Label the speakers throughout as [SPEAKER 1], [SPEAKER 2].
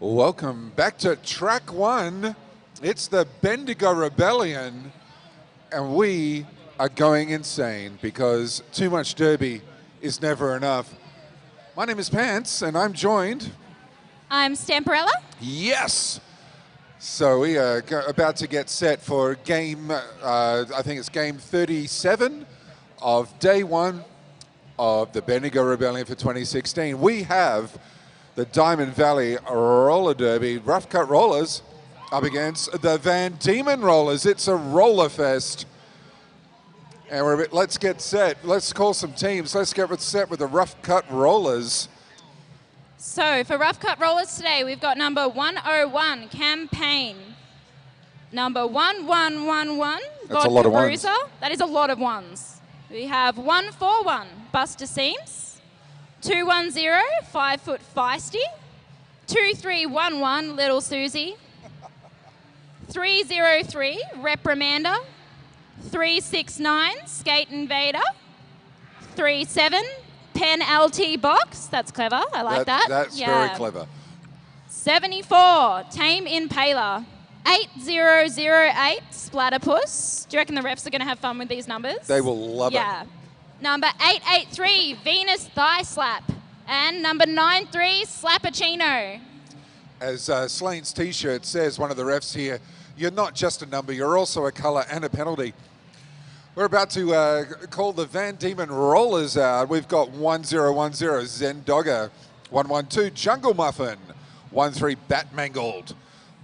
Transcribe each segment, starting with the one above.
[SPEAKER 1] Welcome back to track one. It's the Bendigo Rebellion, and we are going insane because too much derby is never enough. My name is Pants, and I'm joined.
[SPEAKER 2] I'm Stamperella.
[SPEAKER 1] Yes. So we are about to get set for game, I think it's game 37 of day one of the Bendigo Rebellion for 2016. We have the Diamond Valley Roller Derby Rough Cut Rollers up against the Van Diemen Rollers. It's a roller fest. And let's get set. Let's call some teams. Let's get set with the Rough Cut Rollers.
[SPEAKER 2] So for Rough Cut Rollers today, we've got number 101, Campaign. Number 1111,
[SPEAKER 1] That's a lot of ones.
[SPEAKER 2] Bruiser. That is a lot of ones. We have 141, Buster Seams. 210, 5 Foot Feisty. 2311, Little Susie. 303, Reprimander. 369, Skate Invader. 37, Pen LT Box. That's clever. I like that.
[SPEAKER 1] That's very clever.
[SPEAKER 2] 74, Tame Impaler. 8008, Splatterpuss. Do you reckon the refs are going to have fun with these numbers?
[SPEAKER 1] They will love it.
[SPEAKER 2] Yeah. Number 883, Venus Thigh Slap. And number 93, Slappuccino.
[SPEAKER 1] As Slane's t-shirt says, one of the refs here, you're not just a number, you're also a colour and a penalty. We're about to call the Van Diemen Rollers out. We've got 1010, Zen Dogger. 112, Jungle Muffin. 13, Batmangled.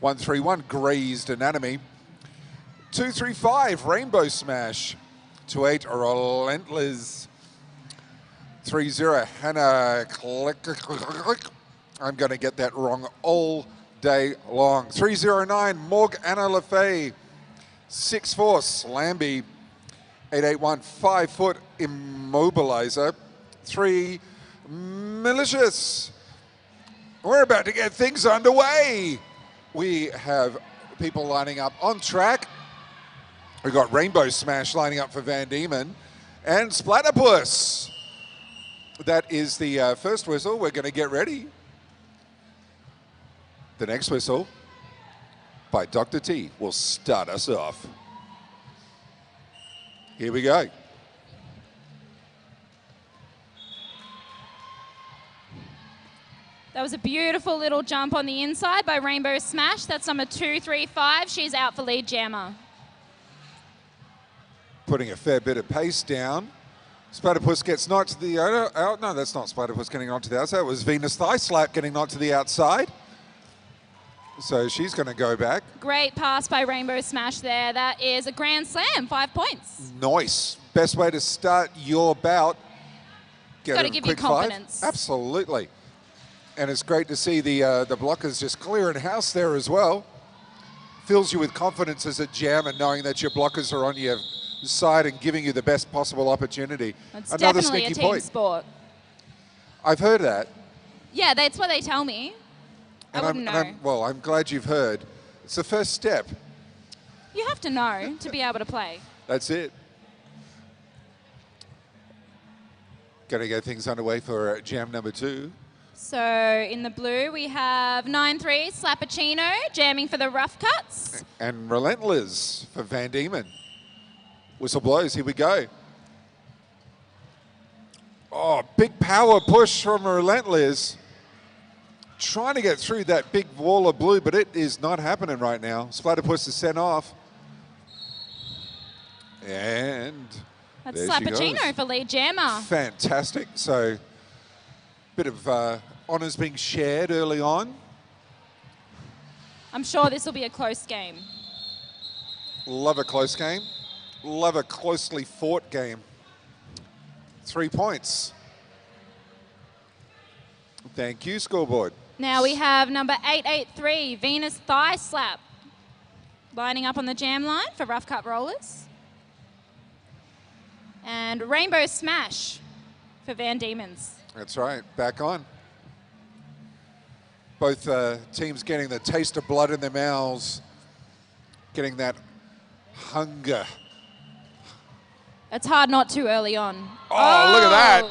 [SPEAKER 1] 131, Grazed Anatomy. 235, Rainbow Smash. 28, Relentless. 30, Hannah Click. I'm going to get that wrong all day long. 309, Morg Anna LaFay. 64, Slamby. 881, 5 Foot Immobilizer. 3, Malicious. We're about to get things underway. We have people lining up on track. We've got Rainbow Smash lining up for Van Diemen and Splatterpuss. That is the first whistle. We're going to get ready. The next whistle by Dr. T will start us off. Here we go.
[SPEAKER 2] That was a beautiful little jump on the inside by Rainbow Smash. That's number 235. She's out for lead jammer.
[SPEAKER 1] Putting a fair bit of pace down. Splatterpuss gets knocked to the no, that's not Splatterpuss getting knocked to the outside. It was Venus Thigh Slap getting knocked to the outside. So she's going to go back.
[SPEAKER 2] Great pass by Rainbow Smash there. That is a grand slam, 5 points.
[SPEAKER 1] Nice. Best way to start your bout.
[SPEAKER 2] Got to give you confidence.
[SPEAKER 1] Absolutely. And it's great to see the blockers just clearing house there as well. Fills you with confidence as a jammer, knowing that your blockers are on your side and giving you the best possible opportunity.
[SPEAKER 2] It's
[SPEAKER 1] Another
[SPEAKER 2] definitely
[SPEAKER 1] sneaky
[SPEAKER 2] a team
[SPEAKER 1] point.
[SPEAKER 2] sport.
[SPEAKER 1] I've heard that.
[SPEAKER 2] Yeah, that's what they tell me. I wouldn't know.
[SPEAKER 1] Well, I'm glad you've heard. It's the first step.
[SPEAKER 2] You have to know to be able to play.
[SPEAKER 1] That's it. Going to get things underway for jam number 2.
[SPEAKER 2] So in the blue, we have 9-3, Slappuccino, jamming for the rough cuts.
[SPEAKER 1] And Relentless for Van Diemen. Whistle blows, here we go. Oh, big power push from Relentless. Trying to get through that big wall of blue, but it is not happening right now. Splatterpuss is sent off. And
[SPEAKER 2] that's
[SPEAKER 1] there she goes.
[SPEAKER 2] Slappuccino for lead jammer.
[SPEAKER 1] Fantastic. So, bit of honours being shared early on.
[SPEAKER 2] I'm sure this will be a close game.
[SPEAKER 1] Love a close game. Love a closely fought game. 3 points. Thank you, scoreboard.
[SPEAKER 2] Now we have number 883, Venus Thigh Slap, lining up on the jam line for Rough Cut Rollers. And Rainbow Smash for Van Diemen's.
[SPEAKER 1] That's right, back on. Both teams getting the taste of blood in their mouths, getting that hunger.
[SPEAKER 2] It's hard not to early on.
[SPEAKER 1] Oh, look at that.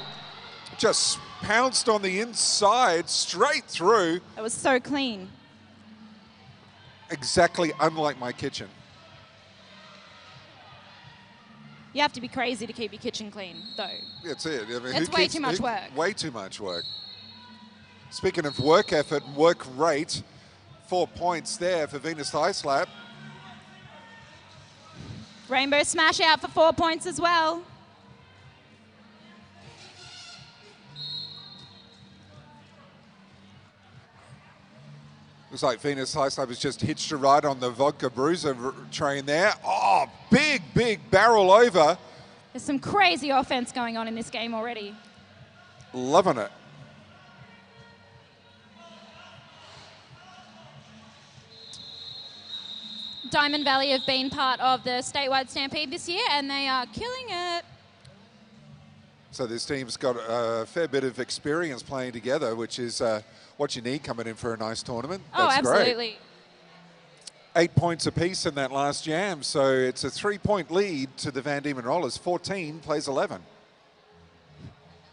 [SPEAKER 1] Just pounced on the inside, straight through.
[SPEAKER 2] That was so clean.
[SPEAKER 1] Exactly unlike my kitchen.
[SPEAKER 2] You have to be crazy to keep your kitchen clean, though.
[SPEAKER 1] That's it. I mean,
[SPEAKER 2] It's way too much work.
[SPEAKER 1] Way too much work. Speaking of work effort and work rate, 4 points there for Venus Thigh Slap.
[SPEAKER 2] Rainbow Smash out for 4 points as well.
[SPEAKER 1] Looks like Venus Thigh Slap has just hitched a ride on the Vodka Bruiser train there. Oh, big, big barrel over.
[SPEAKER 2] There's some crazy offense going on in this game already.
[SPEAKER 1] Loving it.
[SPEAKER 2] Diamond Valley have been part of the statewide stampede this year, and they are killing it.
[SPEAKER 1] So this team's got a fair bit of experience playing together, which is what you need coming in for a nice tournament.
[SPEAKER 2] Oh,
[SPEAKER 1] That's
[SPEAKER 2] absolutely.
[SPEAKER 1] Great. 8 points apiece in that last jam, so it's a 3-point lead to the Van Diemen Rollers. 14 plays 11.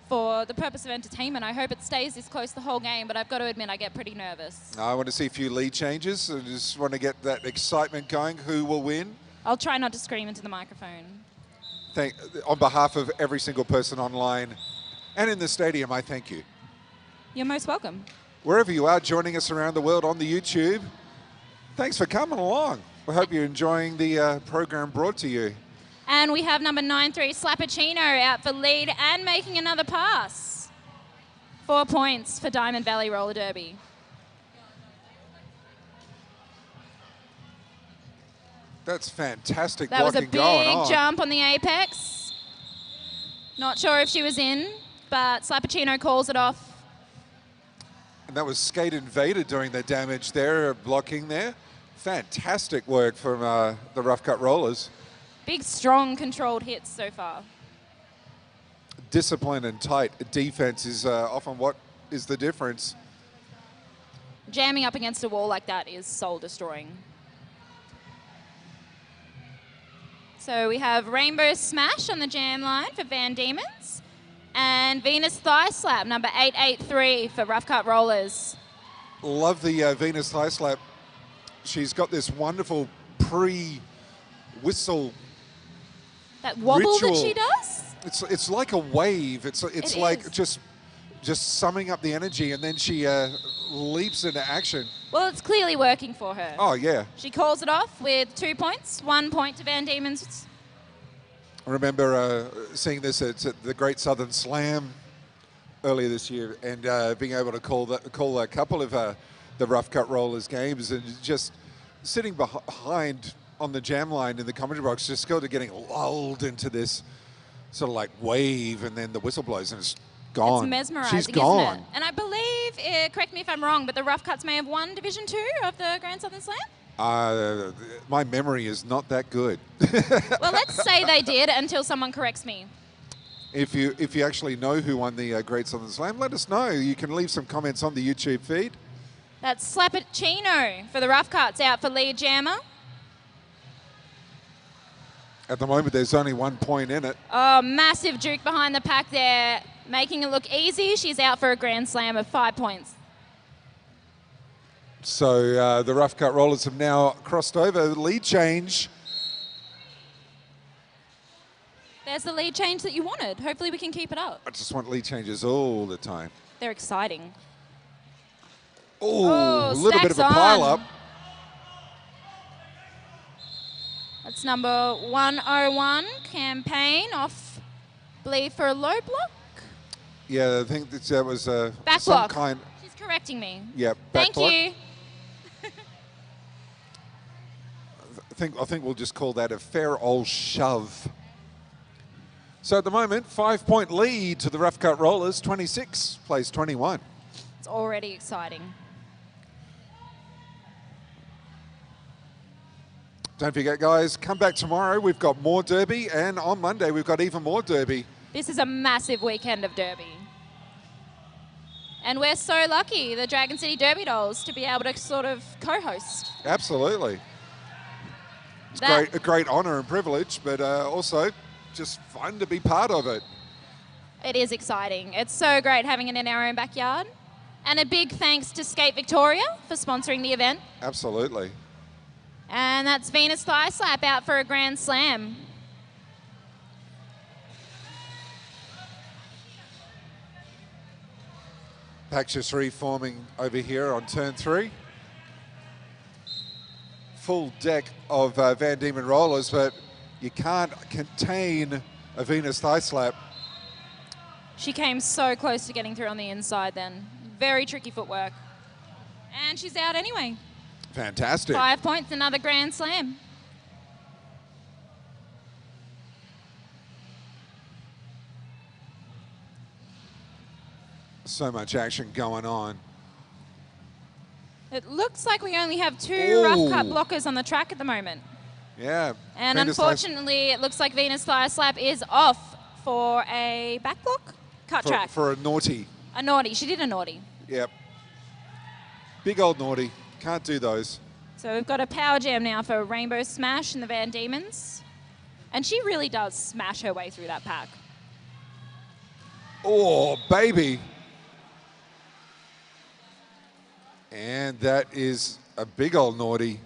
[SPEAKER 2] For the purpose of entertainment, I hope it stays this close the whole game, but I've got to admit I get pretty nervous.
[SPEAKER 1] I want to see a few lead changes. I just want to get that excitement going. Who will win?
[SPEAKER 2] I'll try not to scream into the microphone.
[SPEAKER 1] On behalf of every single person online and in the stadium, I thank you.
[SPEAKER 2] You're most welcome.
[SPEAKER 1] Wherever you are joining us around the world on the YouTube, thanks for coming along. We hope you're enjoying the program brought to you.
[SPEAKER 2] And we have number 9-3, Slappuccino, out for lead and making another pass. 4 points for Diamond Valley Roller Derby.
[SPEAKER 1] That's fantastic
[SPEAKER 2] That was a
[SPEAKER 1] blocking going on.
[SPEAKER 2] big jump on the apex. Not sure if she was in, but Slappuccino calls it off.
[SPEAKER 1] And that was Skate Invader doing the damage there, blocking there. Fantastic work from the Rough Cut Rollers.
[SPEAKER 2] Big, strong, controlled hits so far.
[SPEAKER 1] Discipline and tight defense is often what is the difference.
[SPEAKER 2] Jamming up against a wall like that is soul-destroying. So we have Rainbow Smash on the jam line for Van Diemen's, and Venus Thigh Slap, number 883 for Rough Cut Rollers.
[SPEAKER 1] Love the Venus Thigh Slap. She's got this wonderful pre-whistle
[SPEAKER 2] That wobble
[SPEAKER 1] ritual.
[SPEAKER 2] that she does?
[SPEAKER 1] It's like a wave. It's
[SPEAKER 2] It
[SPEAKER 1] like
[SPEAKER 2] is.
[SPEAKER 1] just summing up the energy, and then she leaps into action.
[SPEAKER 2] Well, it's clearly working for her.
[SPEAKER 1] Oh yeah.
[SPEAKER 2] She calls it off with 2 points, 1 point to Van Diemen's.
[SPEAKER 1] I remember seeing this at the Great Southern Slam earlier this year, and being able to call a couple of the Rough Cut Rollers games, and just sitting behind on the jam line in the commentary box, just sort of getting lulled into this sort of like wave, and then the whistle blows and it's gone.
[SPEAKER 2] It's mesmerizing,
[SPEAKER 1] She's gone.
[SPEAKER 2] isn't it? And I believe, correct me if I'm wrong, but the Rough Cuts may have won Division 2 of the Grand Southern Slam?
[SPEAKER 1] My memory is not that good.
[SPEAKER 2] Well, let's say they did until someone corrects me.
[SPEAKER 1] If you actually know who won the Great Southern Slam, let us know. You can leave some comments on the YouTube feed.
[SPEAKER 2] That's Slappuccino for the Rough Cuts, out for lead jammer.
[SPEAKER 1] At the moment, there's only 1 point in it.
[SPEAKER 2] Oh, massive juke behind the pack there, making it look easy. She's out for a Grand Slam of 5 points.
[SPEAKER 1] So the Rough Cut Rollers have now crossed over. Lead change.
[SPEAKER 2] There's the lead change that you wanted. Hopefully we can keep it up.
[SPEAKER 1] I just want lead changes all the time.
[SPEAKER 2] They're exciting.
[SPEAKER 1] Oh, a little bit of a
[SPEAKER 2] stacks
[SPEAKER 1] pile
[SPEAKER 2] on.
[SPEAKER 1] up.
[SPEAKER 2] That's number 101, Campaign, off, believe, for a low block.
[SPEAKER 1] Yeah, I think that was
[SPEAKER 2] Back
[SPEAKER 1] some
[SPEAKER 2] block.
[SPEAKER 1] kind.
[SPEAKER 2] She's correcting me.
[SPEAKER 1] Yeah, back
[SPEAKER 2] Thank
[SPEAKER 1] block.
[SPEAKER 2] you.
[SPEAKER 1] I think we'll just call that a fair old shove. So at the moment, 5 point lead to the Rough Cut Rollers. 26 plays 21.
[SPEAKER 2] It's already exciting.
[SPEAKER 1] Don't forget, guys, come back tomorrow. We've got more Derby, and on Monday we've got even more Derby.
[SPEAKER 2] This is a massive weekend of Derby. And we're so lucky, the Dragon City Derby Dolls, to be able to sort of co-host.
[SPEAKER 1] Absolutely. It's a great honour and privilege, but also just fun to be part of it.
[SPEAKER 2] It is exciting. It's so great having it in our own backyard. And a big thanks to Skate Victoria for sponsoring the event.
[SPEAKER 1] Absolutely.
[SPEAKER 2] And that's Venus Thigh Slap out for a Grand Slam.
[SPEAKER 1] Pack's just reforming over here on turn 3. Full deck of Van Diemen rollers, but you can't contain a Venus Thigh Slap.
[SPEAKER 2] She came so close to getting through on the inside then. Very tricky footwork. And she's out anyway.
[SPEAKER 1] Fantastic.
[SPEAKER 2] 5 points, another Grand Slam.
[SPEAKER 1] So much action going on.
[SPEAKER 2] It looks like we only have 2
[SPEAKER 1] Ooh.
[SPEAKER 2] rough cut blockers on the track at the moment.
[SPEAKER 1] Yeah.
[SPEAKER 2] And
[SPEAKER 1] Venus
[SPEAKER 2] unfortunately, it looks like Venus Thigh Slap is off for a back block. Cut track.
[SPEAKER 1] For a naughty.
[SPEAKER 2] A naughty. She did a naughty.
[SPEAKER 1] Yep. Big old naughty. Can't do those.
[SPEAKER 2] So we've got a power jam now for Rainbow Smash and the Van Diemens. And she really does smash her way through that pack.
[SPEAKER 1] Oh, baby. And that is a big old naughty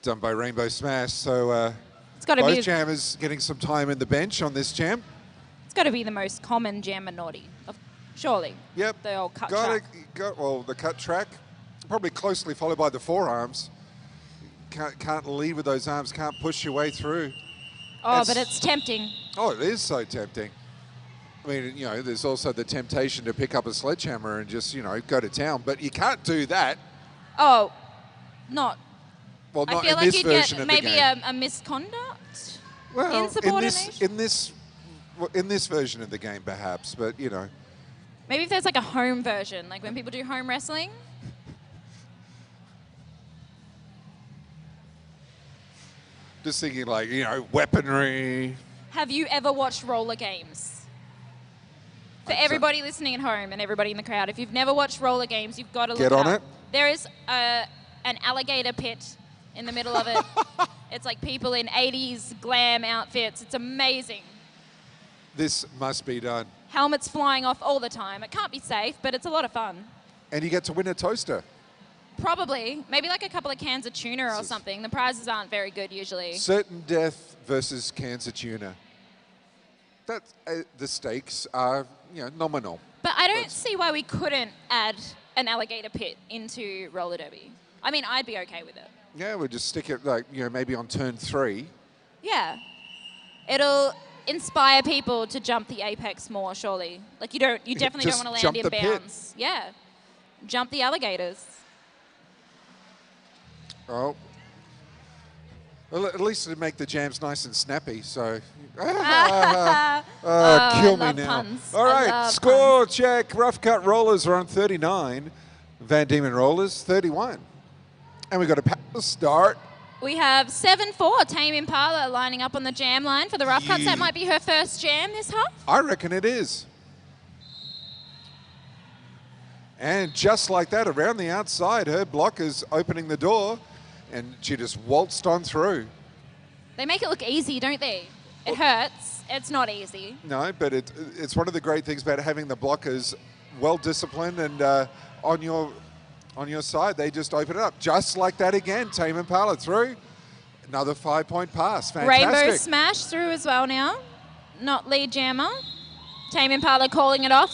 [SPEAKER 1] done by Rainbow Smash. So
[SPEAKER 2] it's got to
[SPEAKER 1] both
[SPEAKER 2] be
[SPEAKER 1] jammers getting some time in the bench on this jam.
[SPEAKER 2] It's got to be the most common jammer naughty, surely.
[SPEAKER 1] Yep.
[SPEAKER 2] The old cut track.
[SPEAKER 1] Well, the cut track, probably closely followed by the forearms. Can't lead with those arms, can't push your way through.
[SPEAKER 2] Oh, but it's tempting.
[SPEAKER 1] Oh, it is so tempting. I mean, you know, there's also the temptation to pick up a sledgehammer and just, you know, go to town. But you can't do that.
[SPEAKER 2] Oh, not.
[SPEAKER 1] Well,
[SPEAKER 2] I
[SPEAKER 1] not
[SPEAKER 2] feel
[SPEAKER 1] in
[SPEAKER 2] like
[SPEAKER 1] this
[SPEAKER 2] you'd
[SPEAKER 1] version
[SPEAKER 2] get
[SPEAKER 1] of the
[SPEAKER 2] maybe
[SPEAKER 1] game.
[SPEAKER 2] a misconduct.
[SPEAKER 1] Well,
[SPEAKER 2] insubordination.
[SPEAKER 1] in this version of the game, perhaps. But, you know.
[SPEAKER 2] Maybe if there's like a home version, like when people do home wrestling.
[SPEAKER 1] Just thinking like, you know, weaponry.
[SPEAKER 2] Have you ever watched roller games? For everybody listening at home and everybody in the crowd, if you've never watched roller games, you've got to look
[SPEAKER 1] Get on
[SPEAKER 2] up.
[SPEAKER 1] it.
[SPEAKER 2] There is an alligator pit in the middle of it. It's like people in 80s glam outfits. It's amazing.
[SPEAKER 1] This must be done.
[SPEAKER 2] Helmets flying off all the time. It can't be safe, but it's a lot of fun.
[SPEAKER 1] And you get to win a toaster.
[SPEAKER 2] Probably. Maybe like a couple of cans of tuna or something. The prizes aren't very good usually.
[SPEAKER 1] Certain death versus cans of tuna. That's, the stakes are, you know, nominal.
[SPEAKER 2] But I don't see why we couldn't add an alligator pit into roller derby. I mean, I'd be okay with it.
[SPEAKER 1] Yeah, we'll just stick it like, you know, maybe on turn 3.
[SPEAKER 2] Yeah. It'll inspire people to jump the apex more, surely. Like you definitely don't
[SPEAKER 1] Just
[SPEAKER 2] want to
[SPEAKER 1] jump
[SPEAKER 2] land in
[SPEAKER 1] the pit.
[SPEAKER 2] bounds. Yeah. Jump the alligators.
[SPEAKER 1] Oh. Well, at least it'd make the jams nice and snappy, so. Kill
[SPEAKER 2] I
[SPEAKER 1] me
[SPEAKER 2] love
[SPEAKER 1] now.
[SPEAKER 2] puns.
[SPEAKER 1] All
[SPEAKER 2] I
[SPEAKER 1] right,
[SPEAKER 2] love
[SPEAKER 1] score check. Rough cut rollers are on 39. Van Diemen rollers, 31. And we got a power start.
[SPEAKER 2] We have 7-4, Tame Impala lining up on the jam line for the rough cuts. That might be her first jam this half.
[SPEAKER 1] I reckon it is. And just like that, around the outside, her blockers opening the door, and she just waltzed on through.
[SPEAKER 2] They make it look easy, don't they? It hurts. It's not easy.
[SPEAKER 1] No, but it's one of the great things about having the blockers well disciplined and on your side. They just open it up. Just like that again, Tame Impala through. Another 5-point pass. Fantastic.
[SPEAKER 2] Rainbow Smash through as well now. Not lead jammer. Tame Impala calling it off.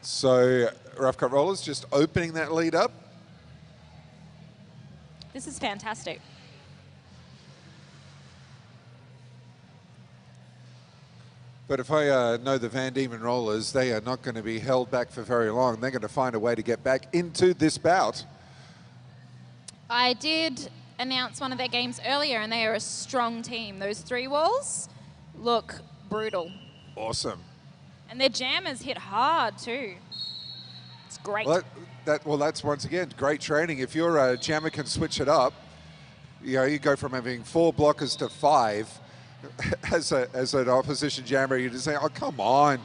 [SPEAKER 1] So Rough Cut Rollers just opening that lead up.
[SPEAKER 2] This is fantastic.
[SPEAKER 1] But if I know the Van Diemen Rollers, they are not going to be held back for very long. They're going to find a way to get back into this bout.
[SPEAKER 2] I did announce one of their games earlier, and they are a strong team. Those 3 walls look brutal.
[SPEAKER 1] Awesome.
[SPEAKER 2] And their jammers hit hard too. It's great.
[SPEAKER 1] Well, that's once again great training. If your jammer can switch it up, you know, you go from having 4 blockers to 5. As an opposition jammer, you just say, "Oh, come on."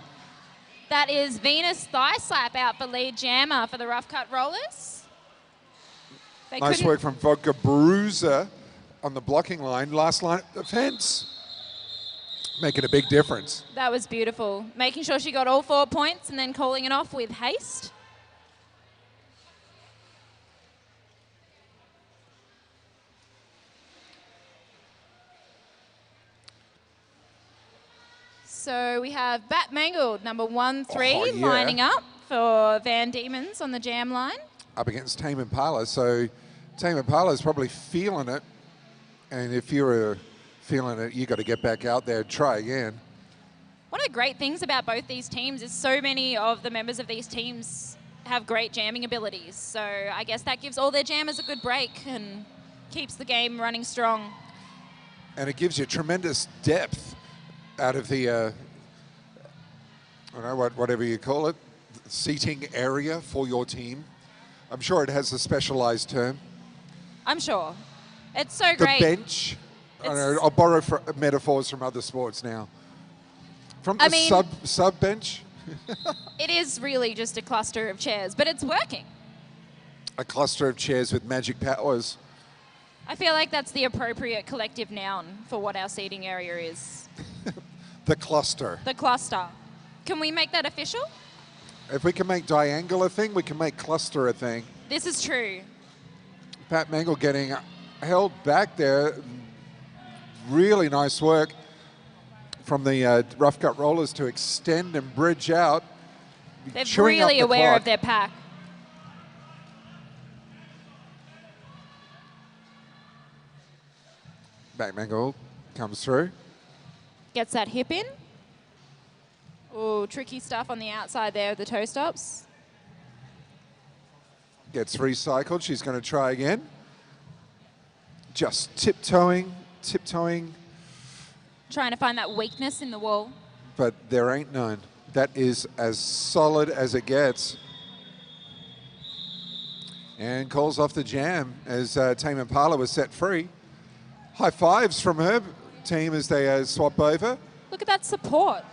[SPEAKER 2] That is Venus Thigh Slap out for lead jammer for the Rough Cut Rollers.
[SPEAKER 1] Nice work from Vodka Bruiser on the blocking line. Last line of defense. making a big difference.
[SPEAKER 2] That was beautiful. Making sure she got all 4 points and then calling it off with haste. So we have Bat Mangled, number 1-3, lining up for Van Diemen's on the jam line.
[SPEAKER 1] Up against Tame Impala, so Tame Impala is probably feeling it, and if you're feeling it, you got to get back out there and try again.
[SPEAKER 2] One of the great things about both these teams is so many of the members of these teams have great jamming abilities. So I guess that gives all their jammers a good break and keeps the game running strong.
[SPEAKER 1] And it gives you tremendous depth out of the, I don't know, whatever you call it, seating area for your team. I'm sure it has a specialized term.
[SPEAKER 2] I'm sure. It's so
[SPEAKER 1] the
[SPEAKER 2] great.
[SPEAKER 1] The bench. I don't know, I'll borrow metaphors from other sports now. From the sub bench.
[SPEAKER 2] It is really just a cluster of chairs, but it's working.
[SPEAKER 1] A cluster of chairs with magic powers.
[SPEAKER 2] I feel like that's the appropriate collective noun for what our seating area is.
[SPEAKER 1] The cluster.
[SPEAKER 2] The cluster. Can we make that official?
[SPEAKER 1] If we can make diangle a thing, we can make cluster a thing.
[SPEAKER 2] This is true.
[SPEAKER 1] Pat Mangle getting held back there. Really nice work from the rough cut rollers to extend and bridge out.
[SPEAKER 2] They're really aware of their pack.
[SPEAKER 1] Back Mangle comes through.
[SPEAKER 2] Gets that hip in. Oh, tricky stuff on the outside there with the toe stops.
[SPEAKER 1] Gets recycled. She's going to try again. Just tiptoeing.
[SPEAKER 2] Trying to find that weakness in the wall.
[SPEAKER 1] But there ain't none. That is as solid as it gets. And calls off the jam as Tame Impala was set free. High fives from her team as they swap over.
[SPEAKER 2] Look at that support.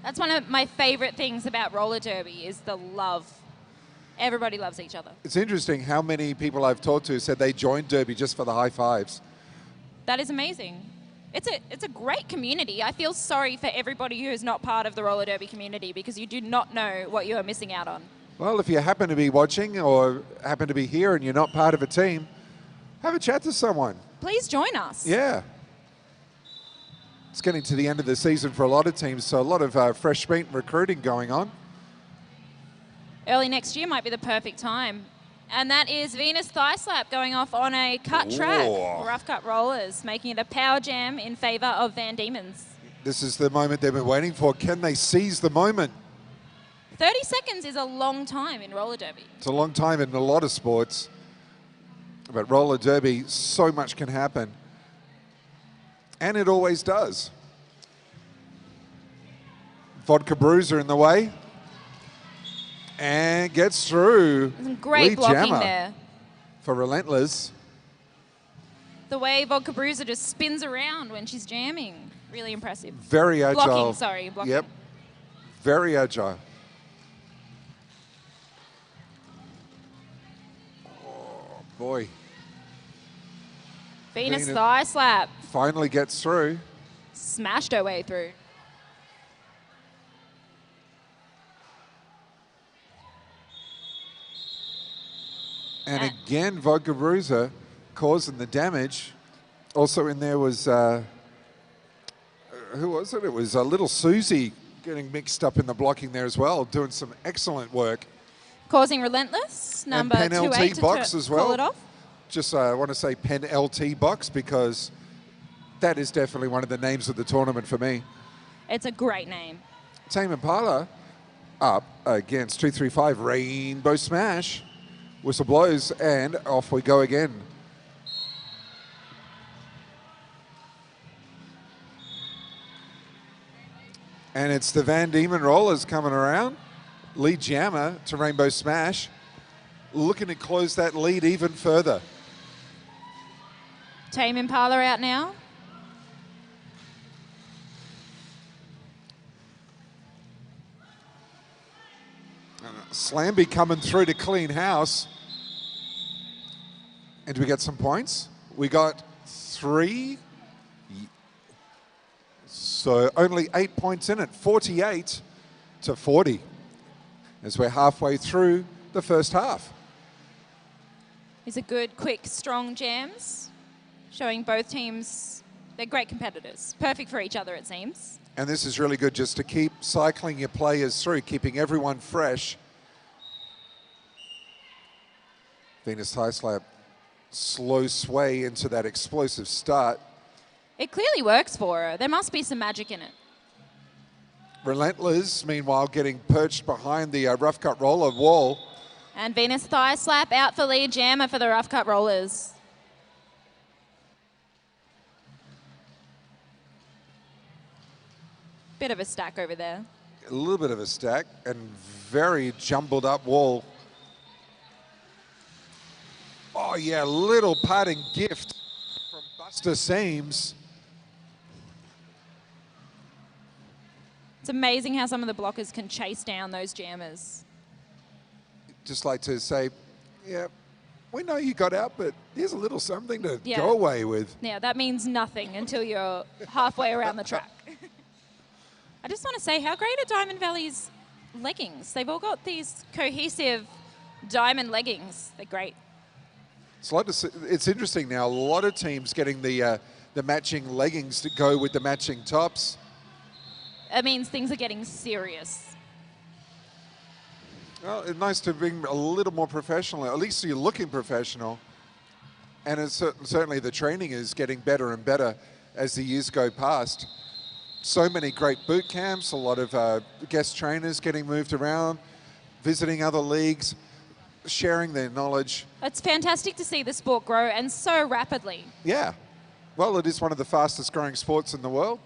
[SPEAKER 2] That's one of my favorite things about roller derby is the love. Everybody loves each other.
[SPEAKER 1] It's interesting how many people I've talked to said they joined derby just for the high fives.
[SPEAKER 2] That is amazing. It's a great community. I feel sorry for everybody who is not part of the roller derby community because you do not know what you are missing out on.
[SPEAKER 1] Well, if you happen to be watching or happen to be here and you're not part of a team, have a chat to someone.
[SPEAKER 2] Please join us.
[SPEAKER 1] Yeah. It's getting to the end of the season for a lot of teams, so a lot of fresh meat and recruiting going on.
[SPEAKER 2] Early next year might be the perfect time. And that is Venus Thigh Slap going off on a cut track. Rough cut rollers, making it a power jam in favour of Van Diemen's.
[SPEAKER 1] This is the moment they've been waiting for. Can they seize the moment?
[SPEAKER 2] 30 seconds is a long time in roller derby.
[SPEAKER 1] It's a long time in a lot of sports. But roller derby, so much can happen. And it always does. Vodka Bruiser in the way. And gets through.
[SPEAKER 2] Some great blocking there.
[SPEAKER 1] For Relentless.
[SPEAKER 2] The way Vodka Bruiser just spins around when she's jamming. Really impressive.
[SPEAKER 1] Very agile.
[SPEAKER 2] Blocking, sorry. Blocking.
[SPEAKER 1] Yep. Very agile. Oh, boy.
[SPEAKER 2] Venus Thigh Slap.
[SPEAKER 1] Finally gets through.
[SPEAKER 2] Smashed her way through.
[SPEAKER 1] And again, Vodka Bruiser causing the damage. Also in there was, who was it? It was Little Susie getting mixed up in the blocking there as well, doing some excellent work.
[SPEAKER 2] Causing Relentless, number
[SPEAKER 1] and Pen
[SPEAKER 2] 28
[SPEAKER 1] LT Box as well.
[SPEAKER 2] Call it off.
[SPEAKER 1] Just I want to say Pen LT Box because that is definitely one of the names of the tournament for me.
[SPEAKER 2] It's a great name.
[SPEAKER 1] Tame Impala up against 235 Rainbow Smash. Whistle blows and off we go again. And it's the Van Diemen Rollers coming around. Lead jammer to Rainbow Smash. Looking to close that lead even further.
[SPEAKER 2] Tame Impala out now.
[SPEAKER 1] Slamby coming through to clean house. And do we get some points? We got 3. So only 8 points in it, 48 to 40, as we're halfway through the first half.
[SPEAKER 2] These are good, quick, strong jams, showing both teams they're great competitors. Perfect for each other, it seems.
[SPEAKER 1] And this is really good just to keep cycling your players through, keeping everyone fresh. Venus High Slap, slow sway into that explosive start.
[SPEAKER 2] It clearly works for her. There must be some magic in it.
[SPEAKER 1] Relentless, meanwhile, getting perched behind the rough cut roller wall.
[SPEAKER 2] And Venus Thigh Slap out for lead jammer for the rough cut rollers. Bit of a stack over there.
[SPEAKER 1] A little bit of a stack and very jumbled up wall. Oh yeah, little parting gift from Buster Seams.
[SPEAKER 2] It's amazing how some of the blockers can chase down those jammers.
[SPEAKER 1] Just like to say, yeah, we know you got out, but here's a little something to
[SPEAKER 2] Yeah.
[SPEAKER 1] go away with.
[SPEAKER 2] Yeah, that means nothing until you're halfway around the track. I just want to say, how great are Diamond Valley's leggings? They've all got these cohesive diamond leggings. They're great.
[SPEAKER 1] It's interesting now, a lot of teams getting the matching leggings to go with the matching tops.
[SPEAKER 2] It means things are getting serious.
[SPEAKER 1] Well, it's nice to bring a little more professional. At least you're looking professional. And it's certainly the training is getting better and better as the years go past. So many great boot camps, a lot of guest trainers getting moved around, visiting other leagues, sharing their knowledge.
[SPEAKER 2] It's fantastic to see the sport grow, and so rapidly.
[SPEAKER 1] Yeah. Well, it is one of the fastest growing sports in the world.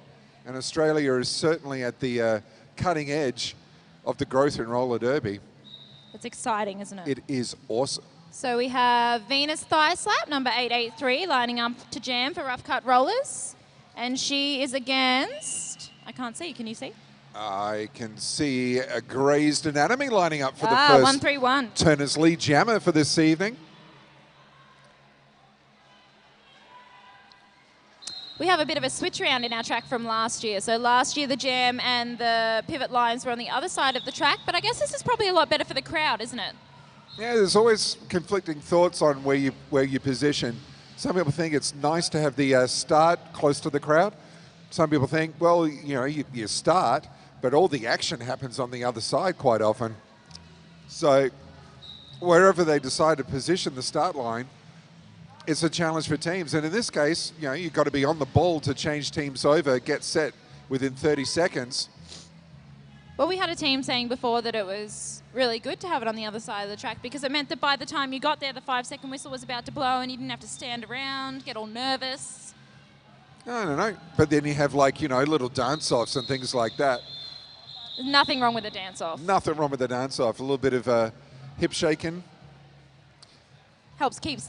[SPEAKER 1] And Australia is certainly at the cutting edge of the growth in roller derby.
[SPEAKER 2] It's exciting, isn't it?
[SPEAKER 1] It is awesome.
[SPEAKER 2] So we have Venus Thigh Slap, number 883, lining up to jam for rough cut rollers. And she is against, I can't see, can you see?
[SPEAKER 1] I can see a Grazed Anatomy lining up for the
[SPEAKER 2] Ah,
[SPEAKER 1] first
[SPEAKER 2] 131.
[SPEAKER 1] Turner's Lead jammer for this evening.
[SPEAKER 2] We have a bit of a switch around in our track from last year. So last year the jam and the pivot lines were on the other side of the track, but I guess this is probably a lot better for the crowd, isn't it?
[SPEAKER 1] Yeah, there's always conflicting thoughts on where you position. Some people think it's nice to have the start close to the crowd. Some people think, well, you know, you start, but all the action happens on the other side quite often. So wherever they decide to position the start line, it's a challenge for teams. And in this case, you know, you've got to be on the ball to change teams over, get set within 30 seconds.
[SPEAKER 2] Well, we had a team saying before that it was really good to have it on the other side of the track because it meant that by the time you got there, the 5-second whistle was about to blow and you didn't have to stand around, get all nervous.
[SPEAKER 1] I don't know. But then you have, like, you know, little dance-offs and things like that.
[SPEAKER 2] There's nothing wrong with a dance-off.
[SPEAKER 1] Nothing wrong with the dance-off. A little bit of hip shaking.
[SPEAKER 2] Helps keep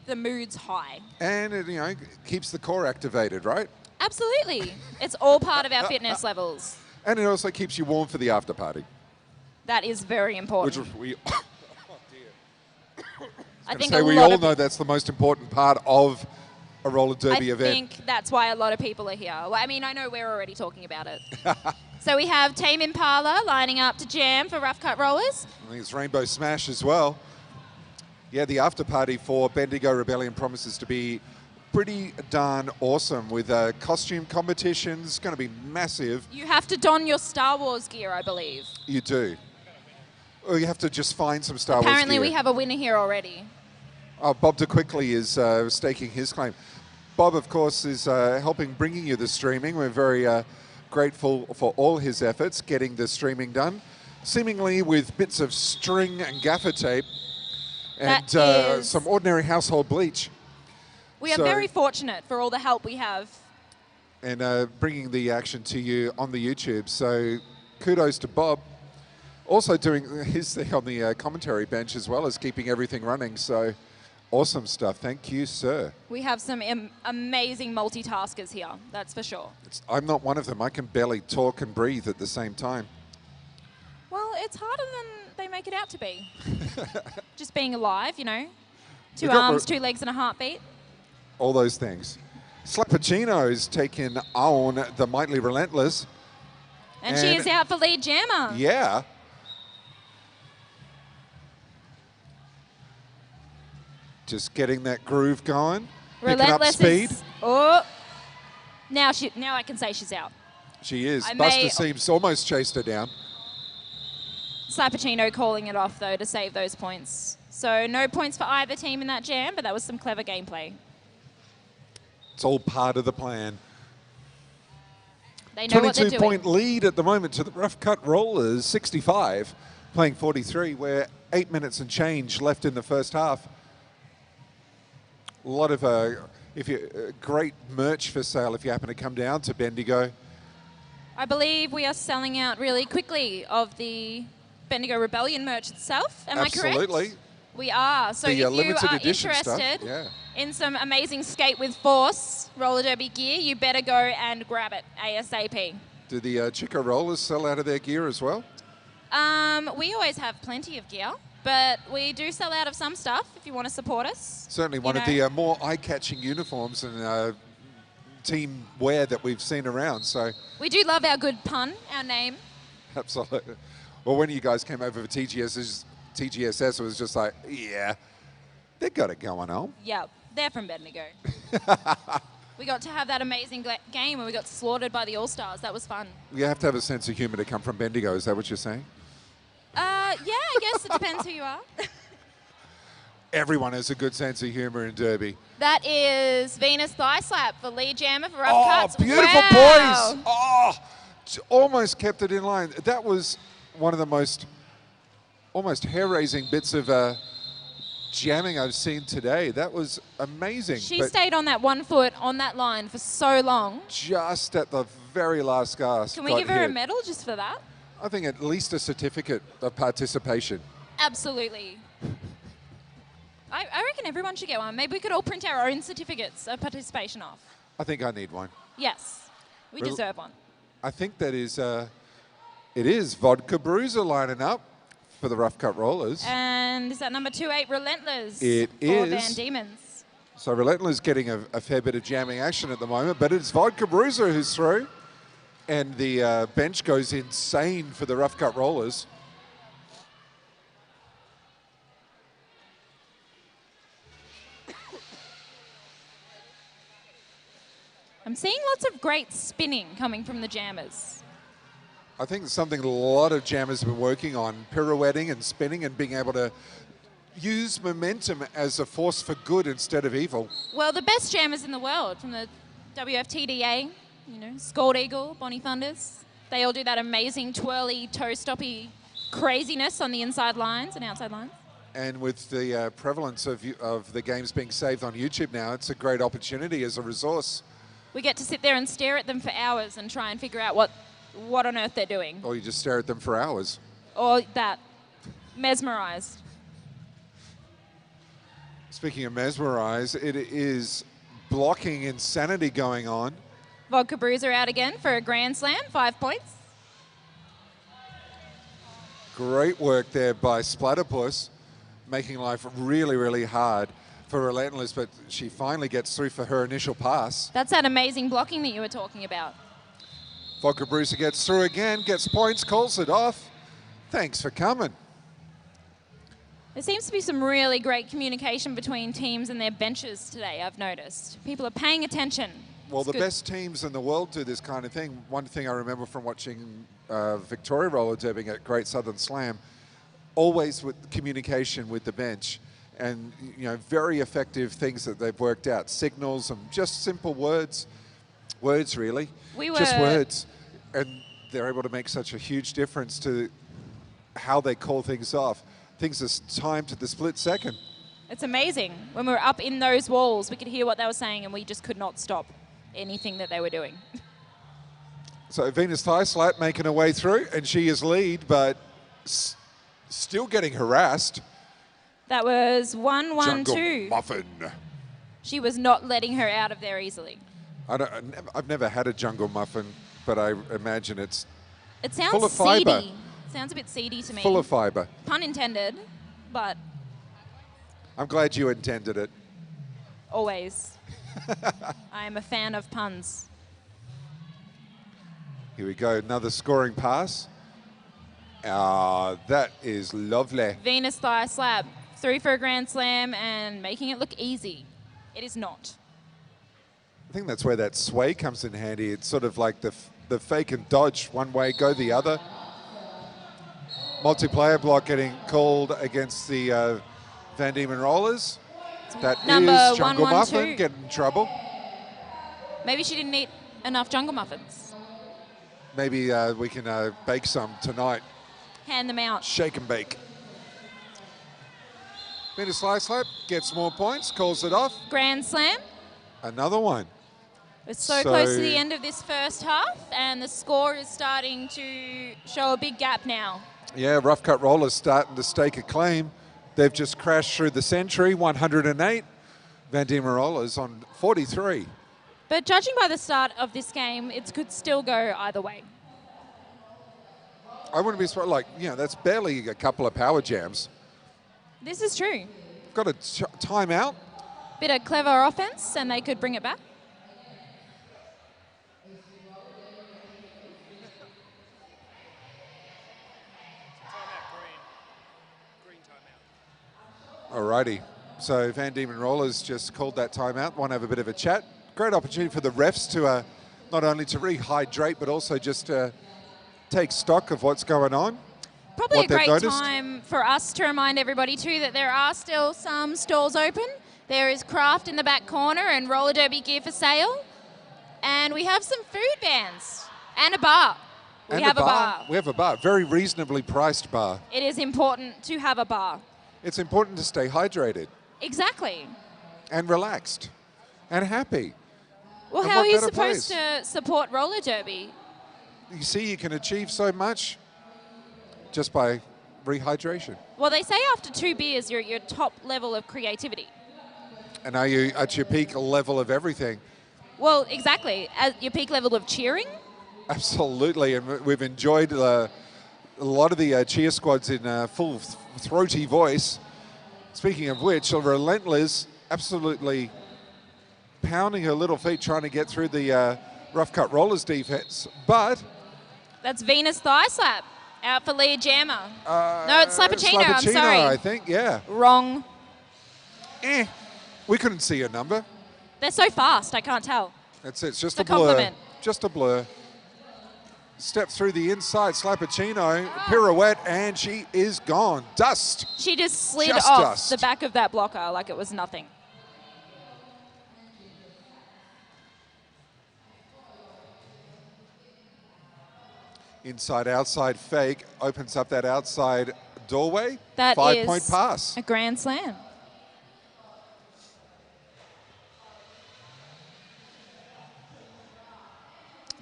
[SPEAKER 2] the moods high.
[SPEAKER 1] And it, you know, keeps the core activated, right?
[SPEAKER 2] Absolutely. It's all part of our fitness levels.
[SPEAKER 1] And it also keeps you warm for the after party.
[SPEAKER 2] That is very important.
[SPEAKER 1] Which we, oh dear.
[SPEAKER 2] I think
[SPEAKER 1] we all know that's the most important part of a roller derby event.
[SPEAKER 2] I think that's why a lot of people are here. Well, I mean, I know we're already talking about it. So we have Tame Impala lining up to jam for rough cut rollers.
[SPEAKER 1] I think it's Rainbow Smash as well. Yeah, the after party for Bendigo Rebellion promises to be pretty darn awesome with costume competitions. Going to be massive.
[SPEAKER 2] You have to don your Star Wars gear, I believe.
[SPEAKER 1] You do. Or you have to just find some Star Wars
[SPEAKER 2] Apparently
[SPEAKER 1] gear.
[SPEAKER 2] we have a winner here already.
[SPEAKER 1] Oh, Bob DeQuickly is staking his claim. Bob, of course, is helping bringing you the streaming. We're very grateful for all his efforts getting the streaming done, seemingly with bits of string and gaffer tape and some ordinary household bleach.
[SPEAKER 2] We are very fortunate for all the help we have.
[SPEAKER 1] And bringing the action to you on the YouTube. So kudos to Bob. Also doing his thing on the commentary bench as well as keeping everything running. So awesome stuff. Thank you, sir.
[SPEAKER 2] We have some amazing multitaskers here, that's for sure.
[SPEAKER 1] I'm not one of them. I can barely talk and breathe at the same time.
[SPEAKER 2] Well, it's harder than they make it out to be. Just being alive, you know. 2 arms, 2 legs and a heartbeat.
[SPEAKER 1] All those things. Slappuccino's taken on the Mightly Relentless.
[SPEAKER 2] And she is out for lead jammer.
[SPEAKER 1] Yeah. Just getting that groove going.
[SPEAKER 2] Relentless
[SPEAKER 1] picking up speed.
[SPEAKER 2] Oh, now I can say she's out.
[SPEAKER 1] She is. Buster Seams almost chased her down.
[SPEAKER 2] Slappuccino calling it off, though, to save those points. So no points for either team in that jam, but that was some clever gameplay.
[SPEAKER 1] It's all part of the plan.
[SPEAKER 2] They know what they're doing.
[SPEAKER 1] 22-point lead at the moment to the Rough Cut Rollers, 65, playing 43. We're 8 minutes and change left in the first half. A lot of great merch for sale if you happen to come down to Bendigo.
[SPEAKER 2] I believe we are selling out really quickly of the Bendigo Rebellion merch itself. Am I correct?
[SPEAKER 1] Absolutely.
[SPEAKER 2] We are. So
[SPEAKER 1] the
[SPEAKER 2] if you
[SPEAKER 1] limited
[SPEAKER 2] are
[SPEAKER 1] edition
[SPEAKER 2] interested
[SPEAKER 1] stuff,
[SPEAKER 2] in some amazing Skate with Force roller derby gear, you better go and grab it ASAP.
[SPEAKER 1] Do the Chico Rollers sell out of their gear as well?
[SPEAKER 2] We always have plenty of gear, but we do sell out of some stuff if you want to support us.
[SPEAKER 1] Certainly one of the more eye-catching uniforms and team wear that we've seen around. So
[SPEAKER 2] we do love our good pun, our name.
[SPEAKER 1] Absolutely. Well, when you guys came over for TGSS, it was just like, yeah, they got it going on.
[SPEAKER 2] Yeah, they're from Bendigo. We got to have that amazing game where we got slaughtered by the All-Stars. That was fun.
[SPEAKER 1] You have to have a sense of humour to come from Bendigo. Is that what you're saying?
[SPEAKER 2] Yeah, I guess it depends who you are.
[SPEAKER 1] Everyone has a good sense of humour in Derby.
[SPEAKER 2] That is Venus Thigh Slap for lead jammer for Rough Cuts.
[SPEAKER 1] Oh, beautiful poise. Oh, almost kept it in line. That was one of the most almost hair-raising bits of jamming I've seen today. That was amazing.
[SPEAKER 2] She stayed on that 1 foot on that line for so long.
[SPEAKER 1] Just at the very last gasp.
[SPEAKER 2] Can we give her a medal just for that?
[SPEAKER 1] I think at least a certificate of participation.
[SPEAKER 2] Absolutely. I reckon everyone should get one. Maybe we could all print our own certificates of participation off.
[SPEAKER 1] I think I need one.
[SPEAKER 2] Yes, we deserve one.
[SPEAKER 1] I think that is, it is Vodka Bruiser lining up for the Rough Cut Rollers.
[SPEAKER 2] And is that number 28 Relentless?
[SPEAKER 1] It
[SPEAKER 2] for
[SPEAKER 1] is.
[SPEAKER 2] Van Diemen's.
[SPEAKER 1] So Relentless getting a fair bit of jamming action at the moment, but it's Vodka Bruiser who's through. And the bench goes insane for the Rough Cut Rollers.
[SPEAKER 2] I'm seeing lots of great spinning coming from the jammers.
[SPEAKER 1] I think it's something a lot of jammers have been working on, pirouetting and spinning and being able to use momentum as a force for good instead of evil.
[SPEAKER 2] Well, the best jammers in the world from the WFTDA, you know, Scald Eagle, Bonnie Thunders, they all do that amazing twirly, toe-stoppy craziness on the inside lines and outside lines.
[SPEAKER 1] And with the prevalence of the games being saved on YouTube now, it's a great opportunity as a resource.
[SPEAKER 2] We get to sit there and stare at them for hours and try and figure out what on earth they're doing.
[SPEAKER 1] Or you just stare at them for hours.
[SPEAKER 2] Or that. Mesmerized.
[SPEAKER 1] Speaking of mesmerized, it is blocking insanity going on.
[SPEAKER 2] Vodka Bruiser out again for a grand slam, 5 points.
[SPEAKER 1] Great work there by Splatterpuss, making life really, really hard for Relentless, but she finally gets through for her initial pass.
[SPEAKER 2] That's that amazing blocking that you were talking about.
[SPEAKER 1] Vodka Bruiser gets through again, gets points, calls it off. Thanks for coming.
[SPEAKER 2] There seems to be some really great communication between teams and their benches today, I've noticed. People are paying attention.
[SPEAKER 1] Well, the best teams in the world do this kind of thing. One thing I remember from watching Victoria roller derbying at Great Southern Slam, always with communication with the bench. And, you know, very effective things that they've worked out. Signals and just simple words. Words, really. Just words. And they're able to make such a huge difference to how they call things off. Things are timed to the split second.
[SPEAKER 2] It's amazing. When we were up in those walls, we could hear what they were saying and we just could not stop anything that they were doing.
[SPEAKER 1] So Venus Thigh Slap making her way through, and she is lead, but still getting harassed.
[SPEAKER 2] That was 1-1-2.
[SPEAKER 1] Jungle Muffin.
[SPEAKER 2] She was not letting her out of there easily.
[SPEAKER 1] I've never had a Jungle Muffin, but I imagine it
[SPEAKER 2] sounds
[SPEAKER 1] full of fiber.
[SPEAKER 2] Seedy. Sounds a bit seedy to me.
[SPEAKER 1] Full of fiber.
[SPEAKER 2] Pun intended, but...
[SPEAKER 1] I'm glad you intended it.
[SPEAKER 2] Always. I am a fan of puns.
[SPEAKER 1] Here we go, another scoring pass. That is lovely.
[SPEAKER 2] Venus thigh slap. Through for a grand slam and making it look easy. It is not.
[SPEAKER 1] I think that's where that sway comes in handy. It's sort of like the fake and dodge, one way, go the other. Multiplayer block getting called against the Van Diemen Rollers. That
[SPEAKER 2] Number
[SPEAKER 1] is Jungle
[SPEAKER 2] 112.
[SPEAKER 1] Muffin getting in trouble.
[SPEAKER 2] Maybe she didn't eat enough jungle muffins.
[SPEAKER 1] Maybe we can bake some tonight.
[SPEAKER 2] Hand them out.
[SPEAKER 1] Shake and bake. Venus slide slap gets more points, calls it off.
[SPEAKER 2] Grand slam.
[SPEAKER 1] Another one.
[SPEAKER 2] We're so close to the end of this first half, and the score is starting to show a big gap now.
[SPEAKER 1] Yeah, rough cut rollers starting to stake a claim. They've just crashed through the century, 108. Van Diemen Rollers on 43.
[SPEAKER 2] But judging by the start of this game, it could still go either way.
[SPEAKER 1] I wouldn't be surprised, like, that's barely a couple of power jams.
[SPEAKER 2] This is true.
[SPEAKER 1] Got a timeout.
[SPEAKER 2] Bit of clever offense, and they could bring it back.
[SPEAKER 1] Alrighty. So Van Diemen Rollers just called that timeout. Want to have a bit of a chat. Great opportunity for the refs to not only to rehydrate, but also just take stock of what's going on.
[SPEAKER 2] Probably a great time for us to remind everybody too that there are still some stalls open. There is craft in the back corner and roller derby gear for sale. And we have some food bands and a bar. We have a bar.
[SPEAKER 1] We have a bar. Very reasonably priced bar.
[SPEAKER 2] It is important to have a bar.
[SPEAKER 1] It's important to stay hydrated.
[SPEAKER 2] Exactly.
[SPEAKER 1] And relaxed. And happy.
[SPEAKER 2] Well,
[SPEAKER 1] and
[SPEAKER 2] how are you supposed to support roller derby?
[SPEAKER 1] You see, you can achieve so much just by rehydration.
[SPEAKER 2] Well, they say after 2 beers, you're at your top level of creativity.
[SPEAKER 1] And are you at your peak level of everything?
[SPEAKER 2] Well, exactly. At your peak level of cheering?
[SPEAKER 1] Absolutely. And we've enjoyed a lot of the cheer squads in full throaty voice. Speaking of which, Relentless absolutely pounding her little feet trying to get through the rough cut rollers defense. But
[SPEAKER 2] that's Venus thigh slap. Out for Leah Jammer. No, it's Slappuccino, I'm
[SPEAKER 1] Slappuccino,
[SPEAKER 2] sorry.
[SPEAKER 1] I think, yeah.
[SPEAKER 2] Wrong.
[SPEAKER 1] We couldn't see a number.
[SPEAKER 2] They're so fast, I can't tell.
[SPEAKER 1] That's it, it's just
[SPEAKER 2] It's
[SPEAKER 1] a
[SPEAKER 2] a
[SPEAKER 1] blur.
[SPEAKER 2] compliment.
[SPEAKER 1] Just a blur. Step through the inside, Slappuccino, pirouette, and she is gone. Dust.
[SPEAKER 2] She just slid
[SPEAKER 1] Just
[SPEAKER 2] off
[SPEAKER 1] dust.
[SPEAKER 2] the back of that blocker like it was nothing.
[SPEAKER 1] Inside, outside fake, opens up that outside doorway.
[SPEAKER 2] That
[SPEAKER 1] 5-point
[SPEAKER 2] is
[SPEAKER 1] pass.
[SPEAKER 2] a grand slam.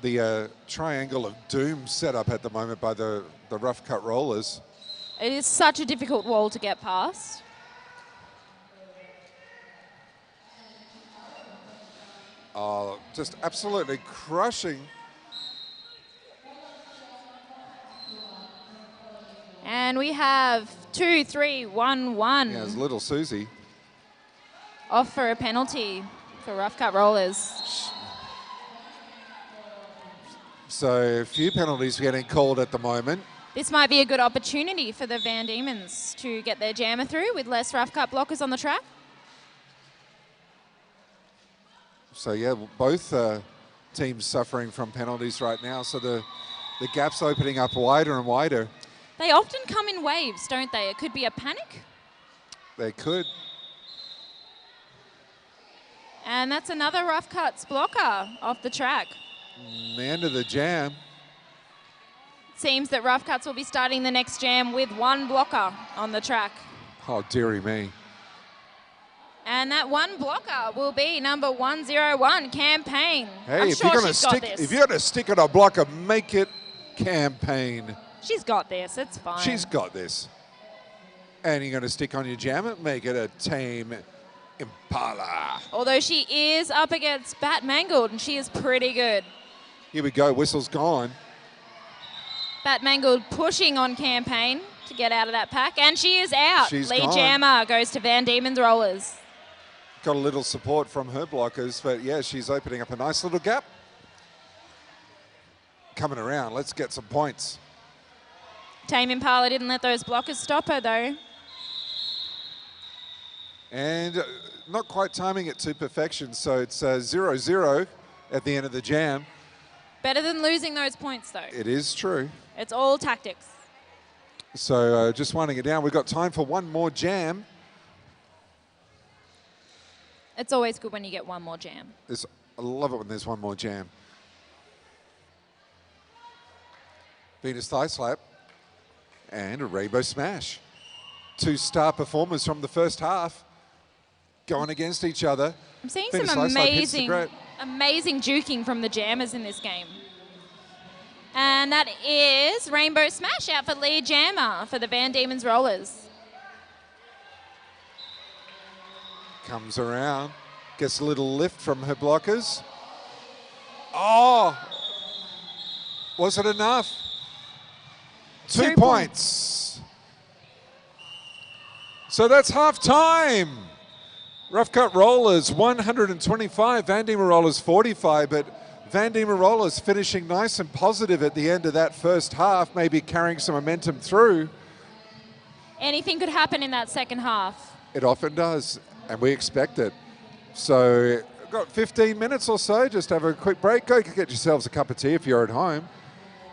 [SPEAKER 1] The triangle of doom set up at the moment by the rough cut rollers.
[SPEAKER 2] It is such a difficult wall to get past.
[SPEAKER 1] Just absolutely crushing.
[SPEAKER 2] And we have 2, 3, 1, 1.
[SPEAKER 1] Yeah, it's little Susie.
[SPEAKER 2] Off for a penalty for rough cut rollers.
[SPEAKER 1] So a few penalties getting called at the moment.
[SPEAKER 2] This might be a good opportunity for the Van Diemens to get their jammer through with less rough cut blockers on the track.
[SPEAKER 1] So yeah, both teams suffering from penalties right now. So the gap's opening up wider and wider.
[SPEAKER 2] They often come in waves, don't they? It could be a panic.
[SPEAKER 1] They could.
[SPEAKER 2] And that's another rough cuts blocker off the track.
[SPEAKER 1] The end of the jam.
[SPEAKER 2] Seems that rough cuts will be starting the next jam with one blocker on the track.
[SPEAKER 1] Oh, dearie me.
[SPEAKER 2] And that one blocker will be number 101, Campaign.
[SPEAKER 1] Hey,
[SPEAKER 2] I'm
[SPEAKER 1] if
[SPEAKER 2] sure
[SPEAKER 1] you're gonna
[SPEAKER 2] she's got
[SPEAKER 1] stick,
[SPEAKER 2] this.
[SPEAKER 1] if you're gonna stick on a blocker, make it Campaign.
[SPEAKER 2] She's got this, it's fine.
[SPEAKER 1] She's got this. And you're gonna stick on your jammer, make it a Tame Impala.
[SPEAKER 2] Although she is up against Bat Mangled, and she is pretty good.
[SPEAKER 1] Here we go, whistle's gone.
[SPEAKER 2] Bat Mangled pushing on Campaign to get out of that pack, and she is out.
[SPEAKER 1] She's
[SPEAKER 2] Lee
[SPEAKER 1] gone.
[SPEAKER 2] Jammer goes to Van Diemen's Rollers.
[SPEAKER 1] got a little support from her blockers, but yeah, she's opening up a nice little gap. Coming around, let's get some points.
[SPEAKER 2] Tame Impala didn't let those blockers stop her though.
[SPEAKER 1] And not quite timing it to perfection, so it's 0-0 at the end of the jam.
[SPEAKER 2] Better than losing those points though.
[SPEAKER 1] It is true.
[SPEAKER 2] It's all tactics.
[SPEAKER 1] So just winding it down, we've got time for one more jam.
[SPEAKER 2] It's always good when you get one more jam.
[SPEAKER 1] I love it when there's one more jam. Venus thigh slap and a rainbow smash. Two star performers from the first half going against each other.
[SPEAKER 2] I'm seeing
[SPEAKER 1] Venus
[SPEAKER 2] some
[SPEAKER 1] thigh slap hits the
[SPEAKER 2] amazing juking from the jammers in this game. And that is Rainbow Smash out for lead jammer for the Van Diemen's Rollers.
[SPEAKER 1] Comes around, gets a little lift from her blockers. Oh, was it enough? 2 points. So that's half time. Rough Cut Rollers 125, Van Diemen Rollers 45, but Van Diemen Rollers finishing nice and positive at the end of that first half, maybe carrying some momentum through.
[SPEAKER 2] Anything could happen in that second half.
[SPEAKER 1] It often does, and we expect it. So got 15 minutes or so, just have a quick break. Go get yourselves a cup of tea if you're at home.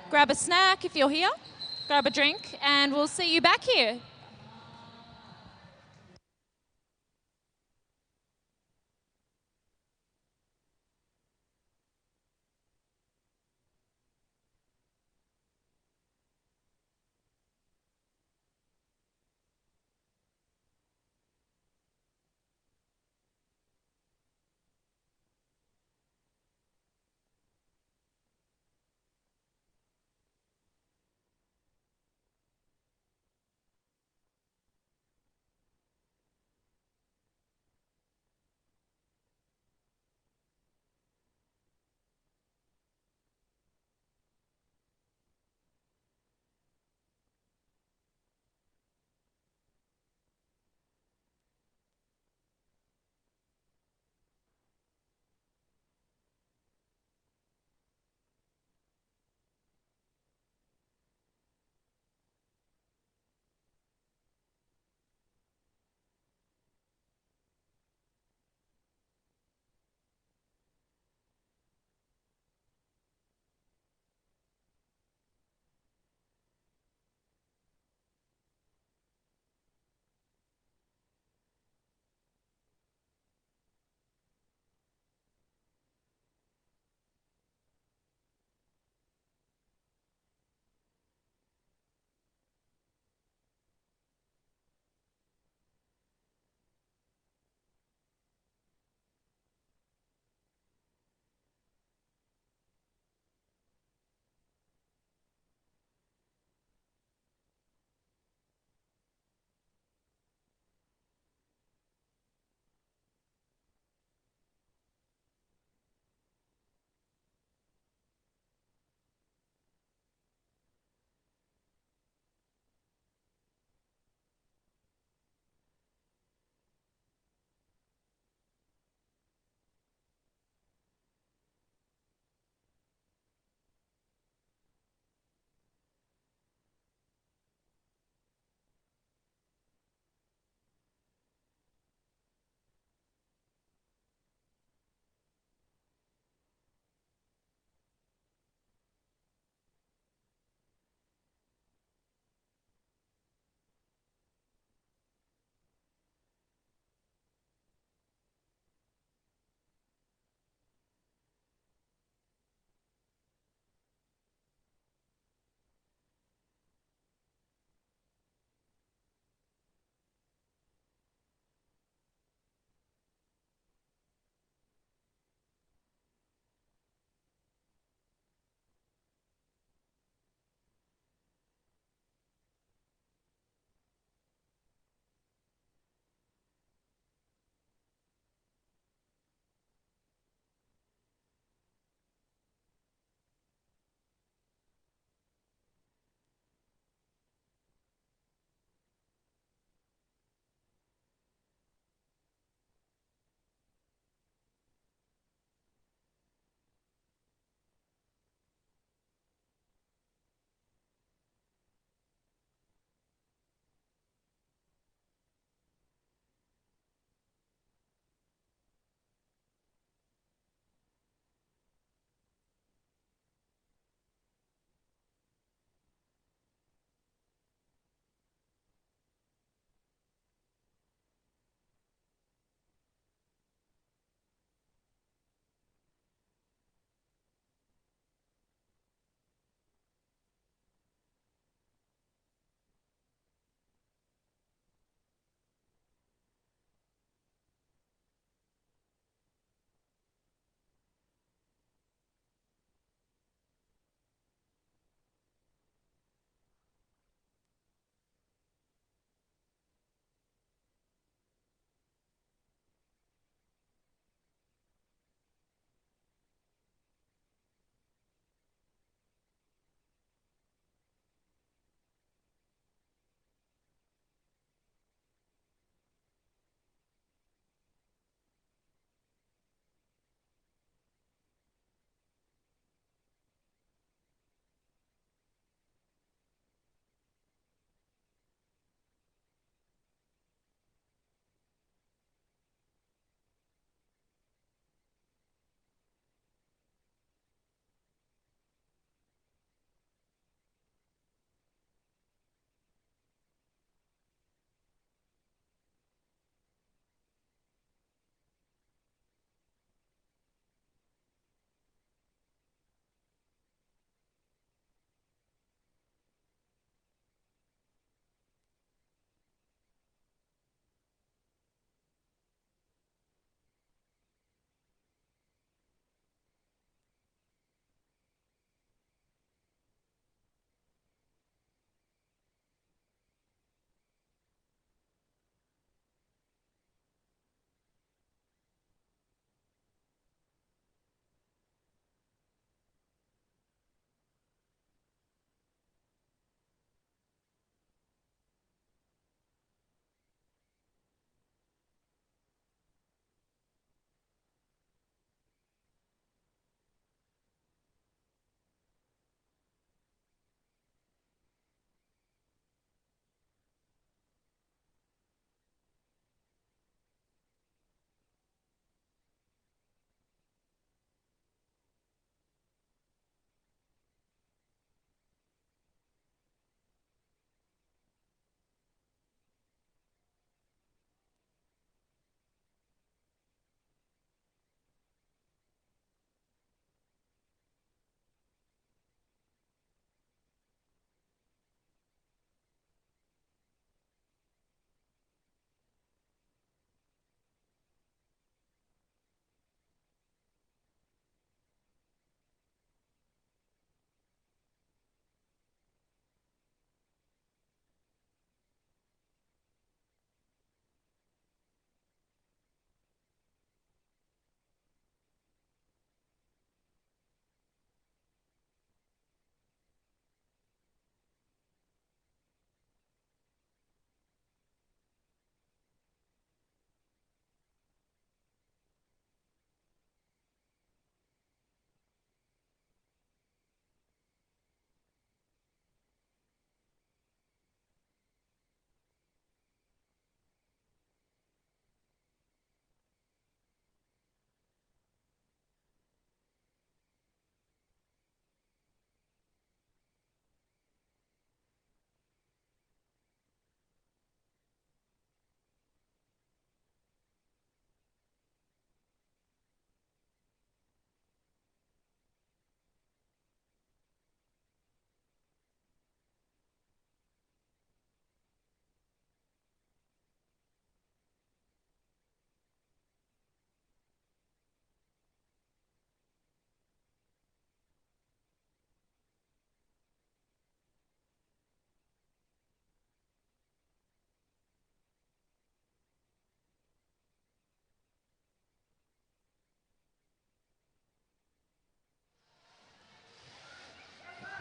[SPEAKER 2] Grab a snack if you're here, grab a drink, and we'll see you back here.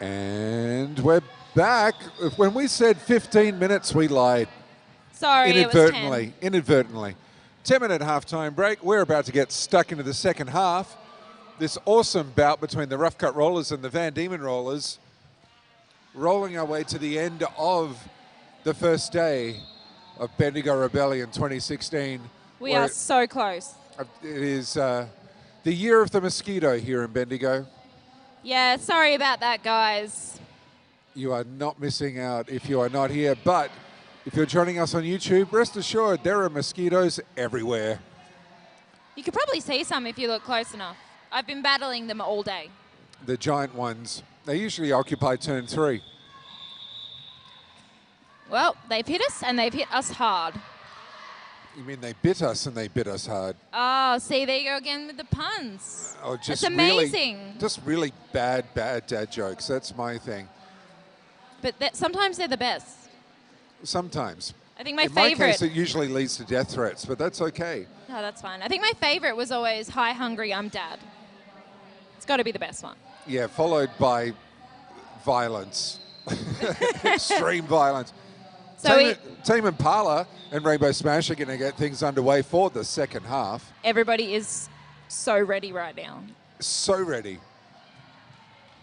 [SPEAKER 1] And we're back. When we said 15 minutes, we lied.
[SPEAKER 2] Sorry,
[SPEAKER 1] Inadvertently.
[SPEAKER 2] it was 10.
[SPEAKER 1] Inadvertently. 10-minute halftime break. We're about to get stuck into the second half. This awesome bout between the Rough Cut Rollers and the Van Diemen Rollers. Rolling our way to the end of the first day of Bendigo Rebellion 2016.
[SPEAKER 2] We are so close.
[SPEAKER 1] It is the year of the mosquito here in Bendigo.
[SPEAKER 2] Yeah, sorry about that, guys.
[SPEAKER 1] You are not missing out if you are not here, but if you're joining us on YouTube, rest assured there are mosquitoes everywhere.
[SPEAKER 2] You could probably see some if you look close enough. I've been battling them all day.
[SPEAKER 1] The giant ones. They usually occupy turn 3.
[SPEAKER 2] Well, they've hit us and they've hit us hard.
[SPEAKER 1] You mean they bit us and they bit us hard?
[SPEAKER 2] Oh, see, there you go again with the puns.
[SPEAKER 1] Oh, just
[SPEAKER 2] it's amazing.
[SPEAKER 1] Just really bad dad jokes. That's my thing.
[SPEAKER 2] But sometimes they're the best.
[SPEAKER 1] Sometimes.
[SPEAKER 2] I think my
[SPEAKER 1] In
[SPEAKER 2] favorite.
[SPEAKER 1] my case, it usually leads to death threats, but that's okay.
[SPEAKER 2] No, that's fine. I think my favorite was always "Hi, hungry, I'm dad." It's got to be the best one.
[SPEAKER 1] Yeah, followed by violence, extreme violence.
[SPEAKER 2] So
[SPEAKER 1] Team Impala and Rainbow Smash are going to get things underway for the second half.
[SPEAKER 2] everybody is so ready right now.
[SPEAKER 1] So ready.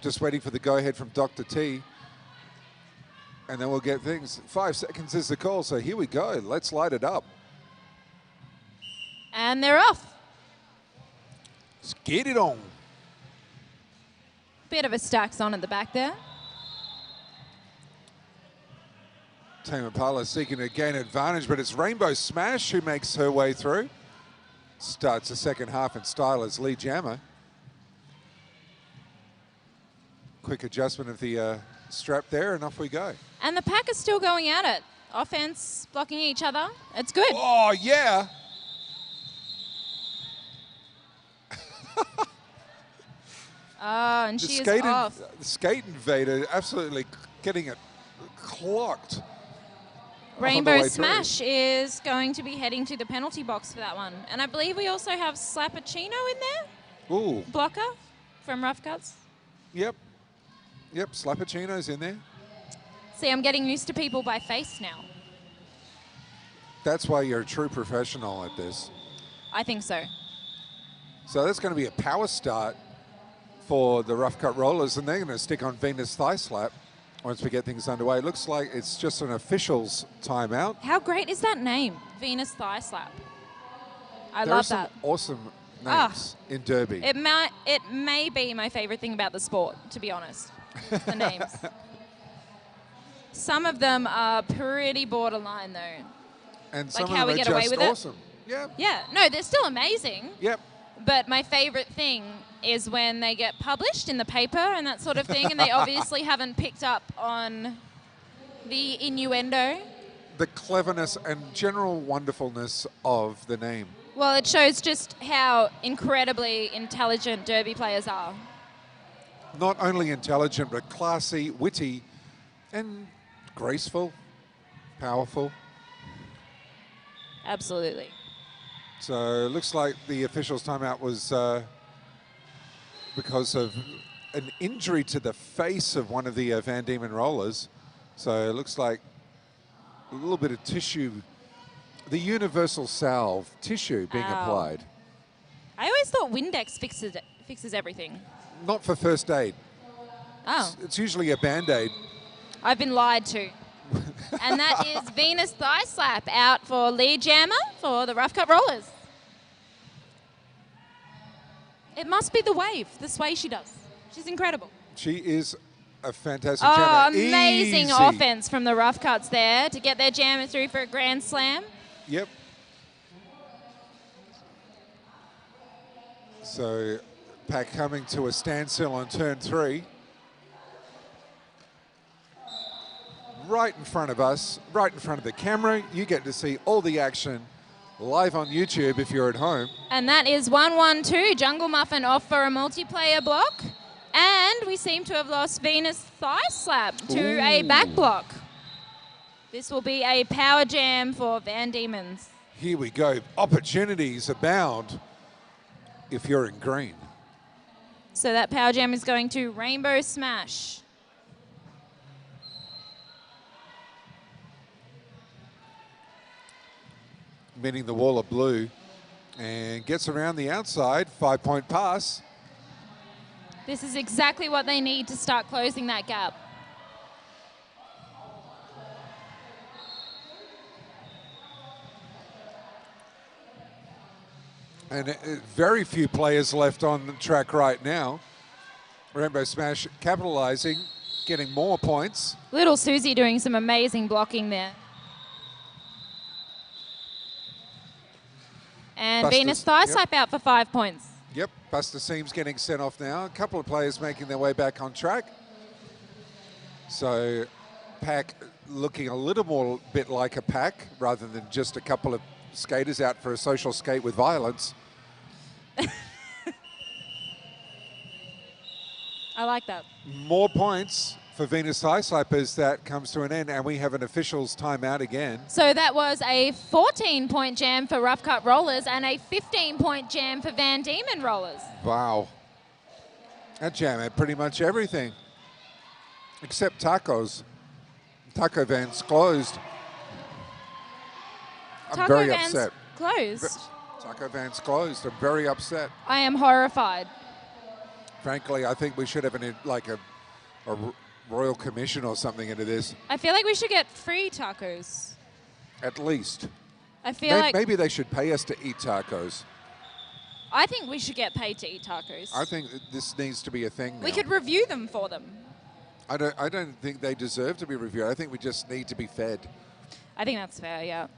[SPEAKER 1] Just waiting for the go-ahead from Dr. T. And then we'll get things. 5 seconds is the call, so here we go. Let's light it up.
[SPEAKER 2] And they're off.
[SPEAKER 1] Let's get it on.
[SPEAKER 2] Bit of a stacks on at the back there.
[SPEAKER 1] Team Impala seeking to gain advantage, but it's Rainbow Smash who makes her way through. Starts the second half in style as Lee Jammer. Quick adjustment of the strap there, and off we go.
[SPEAKER 2] And the pack is still going at it. Offense blocking each other. It's good.
[SPEAKER 1] Oh, yeah.
[SPEAKER 2] Oh, and she is off.
[SPEAKER 1] The skate invader absolutely getting it clocked.
[SPEAKER 2] Rainbow Smash is going to be heading to the penalty box for that one. And I believe we also have Slappuccino in there.
[SPEAKER 1] Ooh.
[SPEAKER 2] Blocker from Rough Cuts.
[SPEAKER 1] Yep. Yep, Slappuccino's in there.
[SPEAKER 2] See, I'm getting used to people by face now.
[SPEAKER 1] That's why you're a true professional at this.
[SPEAKER 2] I think so.
[SPEAKER 1] So that's going to be a power start for the Rough Cut Rollers, and they're going to stick on Venus Thigh Slap once we get things underway. It looks like it's just an official's timeout.
[SPEAKER 2] How great is that name? Venus Thigh Slap. I
[SPEAKER 1] There
[SPEAKER 2] love
[SPEAKER 1] are some
[SPEAKER 2] that.
[SPEAKER 1] awesome names in Derby.
[SPEAKER 2] It may be my favorite thing about the sport, to be honest. The names. Some of them are pretty borderline, though.
[SPEAKER 1] And
[SPEAKER 2] Like
[SPEAKER 1] some
[SPEAKER 2] how
[SPEAKER 1] of
[SPEAKER 2] we
[SPEAKER 1] them are
[SPEAKER 2] get away
[SPEAKER 1] just
[SPEAKER 2] with it?
[SPEAKER 1] awesome. Yep.
[SPEAKER 2] Yeah, no, they're still amazing.
[SPEAKER 1] Yep.
[SPEAKER 2] But my favorite thing is when they get published in the paper and that sort of thing, and they obviously haven't picked up on the innuendo.
[SPEAKER 1] The cleverness and general wonderfulness of the name.
[SPEAKER 2] Well, it shows just how incredibly intelligent Derby players are.
[SPEAKER 1] Not only intelligent, but classy, witty, and graceful, powerful.
[SPEAKER 2] Absolutely.
[SPEAKER 1] So it looks like the official's timeout was because of an injury to the face of one of the Van Diemen Rollers. So it looks like a little bit of tissue, the universal salve tissue being applied.
[SPEAKER 2] I always thought Windex fixes everything.
[SPEAKER 1] Not for first aid.
[SPEAKER 2] Oh,
[SPEAKER 1] It's usually a Band-Aid.
[SPEAKER 2] I've been lied to. And that is Venus Thigh Slap out for Lee Jammer for the Rough Cut Rollers. It must be the wave, the sway she does. She's incredible.
[SPEAKER 1] She is a fantastic
[SPEAKER 2] Oh,
[SPEAKER 1] jammer.
[SPEAKER 2] amazing
[SPEAKER 1] Easy.
[SPEAKER 2] offense from the Rough Cuts there to get their jammer through for a grand slam.
[SPEAKER 1] Yep. So pack coming to a standstill on turn 3. Right in front of us, right in front of the camera. You get to see all the action live on YouTube if you're at home.
[SPEAKER 2] And that is 1-1-2. Jungle Muffin off for a multiplayer block. And we seem to have lost Venus Thigh Slap to a back block. This will be a power jam for Van Diemen's.
[SPEAKER 1] Here we go. Opportunities abound if you're in green.
[SPEAKER 2] So that power jam is going to Rainbow Smash.
[SPEAKER 1] meaning the wall of blue, and gets around the outside, 5-point pass.
[SPEAKER 2] This is exactly what they need to start closing that gap.
[SPEAKER 1] And very few players left on the track right now. Rainbow Smash capitalizing, getting more points.
[SPEAKER 2] Little Susie doing some amazing blocking there. And
[SPEAKER 1] Buster's,
[SPEAKER 2] Venus Thighswipe out for 5 points.
[SPEAKER 1] Yep, Buster Seams getting sent off now. A couple of players making their way back on track. So pack looking a little more bit like a pack rather than just a couple of skaters out for a social skate with violence.
[SPEAKER 2] I like that.
[SPEAKER 1] More points for Venus Thighswipe as that comes to an end, and we have an officials timeout again.
[SPEAKER 2] So that was a 14-point jam for Rough Cut Rollers and a 15-point jam for Van Diemen Rollers.
[SPEAKER 1] Wow. That jam had pretty much everything, except tacos. Taco Van's closed. I'm
[SPEAKER 2] Taco
[SPEAKER 1] very
[SPEAKER 2] Van's
[SPEAKER 1] upset.
[SPEAKER 2] closed.
[SPEAKER 1] Taco Van's closed. I'm very upset.
[SPEAKER 2] I am horrified.
[SPEAKER 1] Frankly, I think we should have a royal commission or something into this.
[SPEAKER 2] I feel like we should get free tacos.
[SPEAKER 1] At least.
[SPEAKER 2] I feel like
[SPEAKER 1] maybe they should pay us to eat tacos.
[SPEAKER 2] I think we should get paid to eat tacos.
[SPEAKER 1] I think this needs to be a thing now.
[SPEAKER 2] We could review them for them.
[SPEAKER 1] I don't think they deserve to be reviewed. I think we just need to be fed.
[SPEAKER 2] I think that's fair, yeah.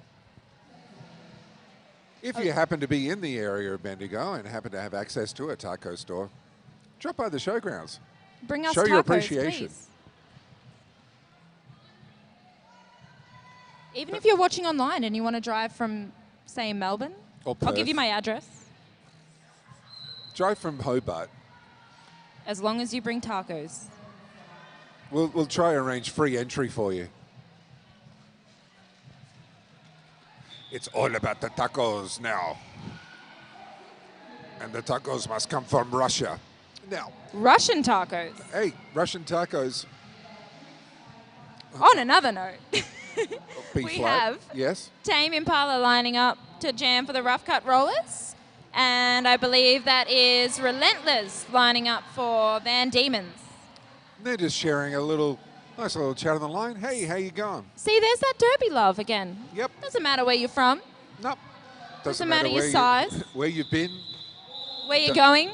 [SPEAKER 1] If you happen to be in the area of Bendigo and happen to have access to a taco store, drop by the showgrounds.
[SPEAKER 2] Bring us
[SPEAKER 1] Show
[SPEAKER 2] tacos,
[SPEAKER 1] your appreciation.
[SPEAKER 2] please. Even if you're watching online and you want to drive from, say, Melbourne,
[SPEAKER 1] Or
[SPEAKER 2] I'll give
[SPEAKER 1] Perth.
[SPEAKER 2] you my address.
[SPEAKER 1] Drive from Hobart.
[SPEAKER 2] As long as you bring tacos.
[SPEAKER 1] We'll try to arrange free entry for you. It's all about the tacos now. And the tacos must come from Russia. Now,
[SPEAKER 2] Russian tacos.
[SPEAKER 1] hey, Russian tacos.
[SPEAKER 2] On another note,
[SPEAKER 1] B
[SPEAKER 2] we
[SPEAKER 1] flat.
[SPEAKER 2] have
[SPEAKER 1] Yes.
[SPEAKER 2] Tame Impala lining up to jam for the Rough Cut Rollers. And I believe that is Relentless lining up for Van Diemen's.
[SPEAKER 1] They're just sharing a nice little chat on the line. Hey, how you going?
[SPEAKER 2] See, there's that derby love again.
[SPEAKER 1] Yep.
[SPEAKER 2] Doesn't matter where you're from,
[SPEAKER 1] Nope.
[SPEAKER 2] Doesn't matter your
[SPEAKER 1] where
[SPEAKER 2] size.
[SPEAKER 1] where you've been,
[SPEAKER 2] where you're
[SPEAKER 1] Don't-
[SPEAKER 2] going.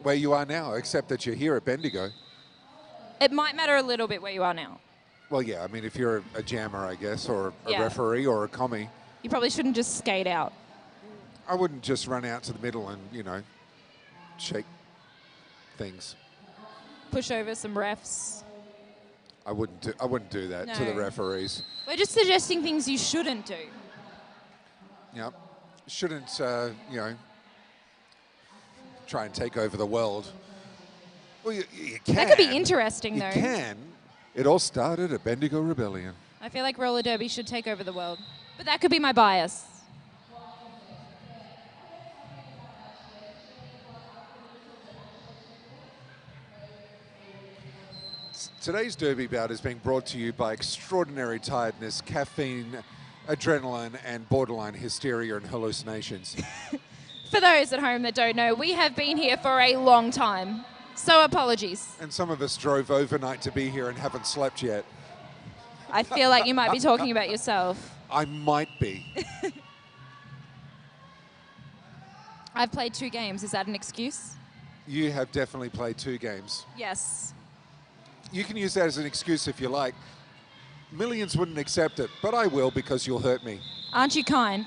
[SPEAKER 1] where you are now, except that you're here at Bendigo.
[SPEAKER 2] It might matter a little bit where you are now.
[SPEAKER 1] Well, yeah, I mean, if you're a jammer, I guess, or a
[SPEAKER 2] Yeah.
[SPEAKER 1] referee or a commie,
[SPEAKER 2] You probably shouldn't just skate out.
[SPEAKER 1] I wouldn't just run out to the middle and, shake things.
[SPEAKER 2] Push over some refs.
[SPEAKER 1] I wouldn't do that to the
[SPEAKER 2] No.
[SPEAKER 1] referees.
[SPEAKER 2] We're just suggesting things you shouldn't do.
[SPEAKER 1] Yep. Shouldn't, try and take over the world. Well, you can.
[SPEAKER 2] That could be interesting,
[SPEAKER 1] You
[SPEAKER 2] though.
[SPEAKER 1] can. It all started at Bendigo Rebellion.
[SPEAKER 2] I feel like roller derby should take over the world. But that could be my bias.
[SPEAKER 1] Today's Derby bout is being brought to you by extraordinary tiredness, caffeine, adrenaline, and borderline hysteria and hallucinations.
[SPEAKER 2] For those at home that don't know, we have been here for a long time. So apologies.
[SPEAKER 1] And some of us drove overnight to be here and haven't slept yet.
[SPEAKER 2] I feel like you might be talking about yourself.
[SPEAKER 1] I might be.
[SPEAKER 2] I've played 2 games. Is that an excuse?
[SPEAKER 1] You have definitely played 2 games.
[SPEAKER 2] Yes.
[SPEAKER 1] You can use that as an excuse if you like. Millions wouldn't accept it, but I will because you'll hurt me.
[SPEAKER 2] Aren't you kind?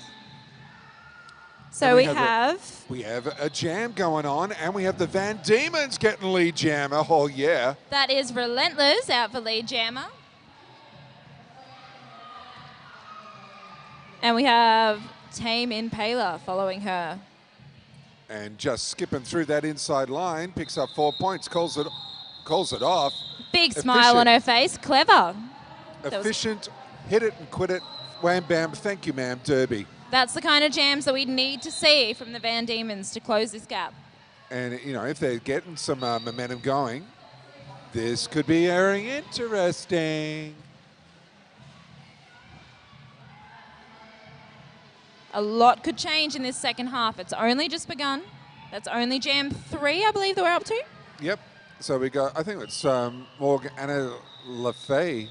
[SPEAKER 2] So
[SPEAKER 1] And
[SPEAKER 2] we
[SPEAKER 1] we have a jam going on, and we have the Van Diemen's getting lead jammer. Oh, yeah.
[SPEAKER 2] that is Relentless out for lead jammer. And we have Tame Impaler following her.
[SPEAKER 1] And just skipping through that inside line, picks up 4 points, calls it off.
[SPEAKER 2] Big smile on her face. Clever. was-
[SPEAKER 1] Efficient, hit it and quit it. Wham, bam, thank you, ma'am, Derby.
[SPEAKER 2] That's the kind of jams that we need to see from the Van Diemen's to close this gap.
[SPEAKER 1] And, if they're getting some momentum going, this could be very interesting.
[SPEAKER 2] A lot could change in this second half. It's only just begun. That's only jam 3, I believe, that we're up to.
[SPEAKER 1] Yep. So we got, I think it's Morgana LaFay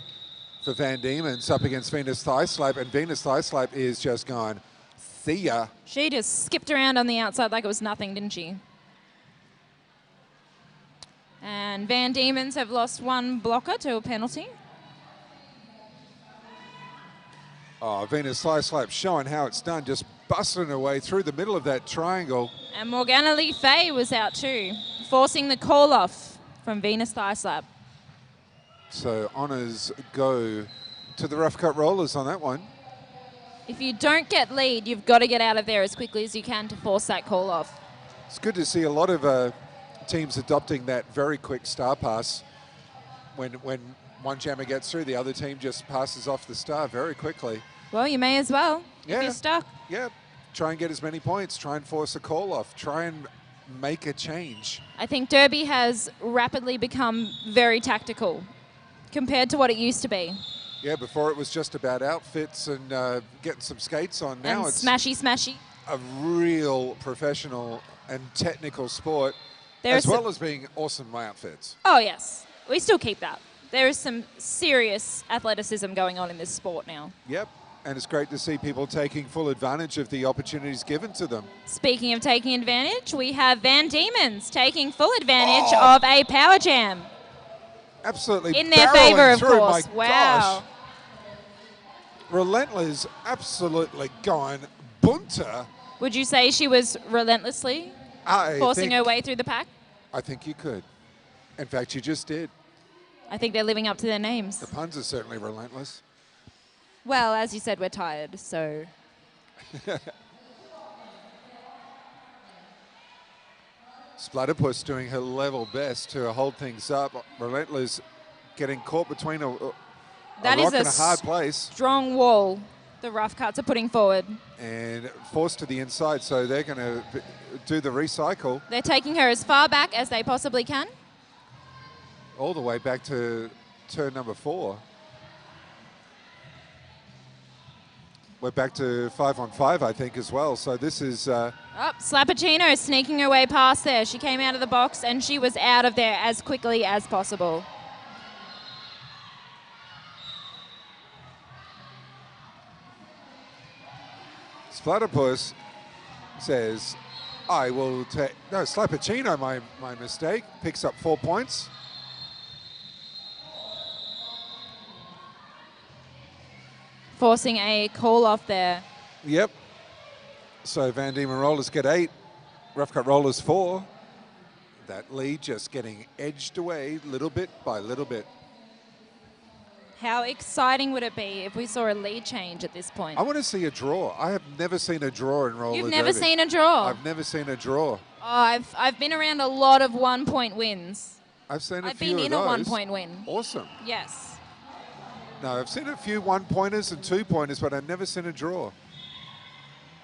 [SPEAKER 1] for Van Diemen's up against Venus Thighslap, and Venus Thighslap is just gone, see ya.
[SPEAKER 2] She just skipped around on the outside like it was nothing, didn't she? And Van Diemen's have lost 1 blocker to a penalty.
[SPEAKER 1] Oh, Venus Thighslap showing how it's done, just busting her way through the middle of that triangle.
[SPEAKER 2] And Morgana Lee Fay was out too, forcing the call-off from Venus Thighslap.
[SPEAKER 1] So honours go to the rough cut rollers on that one.
[SPEAKER 2] If you don't get lead, you've got to get out of there as quickly as you can to force that call-off.
[SPEAKER 1] It's good to see a lot of teams adopting that very quick star pass. When one jammer gets through, the other team just passes off the star very quickly.
[SPEAKER 2] Well, you may as well, if you're stuck.
[SPEAKER 1] Yeah, try and get as many points, try and force a call-off, try and make a change.
[SPEAKER 2] I think Derby has rapidly become very tactical compared to what it used to be.
[SPEAKER 1] Yeah, before it was just about outfits and getting some skates on. Now
[SPEAKER 2] and
[SPEAKER 1] it's
[SPEAKER 2] smashy.
[SPEAKER 1] a real professional and technical sport,
[SPEAKER 2] There's
[SPEAKER 1] as well as being awesome outfits.
[SPEAKER 2] Oh, yes. We still keep that. There is some serious athleticism going on in this sport now.
[SPEAKER 1] Yep, and it's great to see people taking full advantage of the opportunities given to them.
[SPEAKER 2] Speaking of taking advantage, we have Van Diemen's taking full advantage of a power jam.
[SPEAKER 1] Absolutely
[SPEAKER 2] in their favour, of
[SPEAKER 1] through,
[SPEAKER 2] course.
[SPEAKER 1] my
[SPEAKER 2] Wow.
[SPEAKER 1] Gosh. Relentless, absolutely gone bunter.
[SPEAKER 2] Would you say she was relentlessly forcing her way through the pack?
[SPEAKER 1] I think you could. In fact, you just did.
[SPEAKER 2] I think they're living up to their names.
[SPEAKER 1] The puns are certainly relentless.
[SPEAKER 2] Well, as you said, we're tired, so...
[SPEAKER 1] Splatterpuss doing her level best to hold things up. Relentless getting caught between a rock and a hard place.
[SPEAKER 2] Strong wall the Rough Cuts are putting forward.
[SPEAKER 1] And forced to the inside, so they're going to do the recycle.
[SPEAKER 2] They're taking her as far back as they possibly can.
[SPEAKER 1] All the way back to turn number 4. We're back to 5-on-5, I think, as well. So this is...
[SPEAKER 2] Slappuccino sneaking her way past there. She came out of the box and she was out of there as quickly as possible.
[SPEAKER 1] Splatterpuss says, I will take... No, Slappuccino, my mistake, picks up 4 points.
[SPEAKER 2] Forcing a call off there.
[SPEAKER 1] Yep. So Van Diemen Rollers get 8, Rough Cut Rollers 4. That lead just getting edged away little bit by little bit.
[SPEAKER 2] How exciting would it be if we saw a lead change at this point?
[SPEAKER 1] I want to see a draw. I have never seen a draw in roller
[SPEAKER 2] You've never
[SPEAKER 1] derby.
[SPEAKER 2] seen a draw?
[SPEAKER 1] I've never seen a draw.
[SPEAKER 2] Oh, I've been around a lot of 1-point wins.
[SPEAKER 1] I've seen a
[SPEAKER 2] I've
[SPEAKER 1] few
[SPEAKER 2] been
[SPEAKER 1] of
[SPEAKER 2] in
[SPEAKER 1] those.
[SPEAKER 2] a 1-point win.
[SPEAKER 1] Awesome.
[SPEAKER 2] Yes.
[SPEAKER 1] No, I've seen a few 1-pointers and 2-pointers, but I've never seen a draw.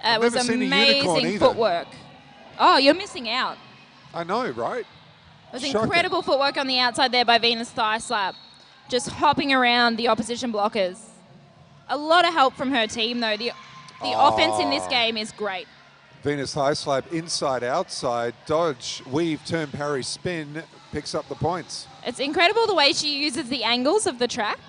[SPEAKER 2] It was
[SPEAKER 1] never seen a unicorn
[SPEAKER 2] amazing
[SPEAKER 1] either.
[SPEAKER 2] footwork. Oh, you're missing out.
[SPEAKER 1] I know, right?
[SPEAKER 2] It was
[SPEAKER 1] Shocking.
[SPEAKER 2] incredible footwork on the outside there by Venus Thighslap. Just hopping around the opposition blockers. A lot of help from her team, though. The offense in this game is great.
[SPEAKER 1] Venus Thighslap inside, outside, dodge, weave, turn, parry, spin, picks up the points.
[SPEAKER 2] It's incredible the way she uses the angles of the track.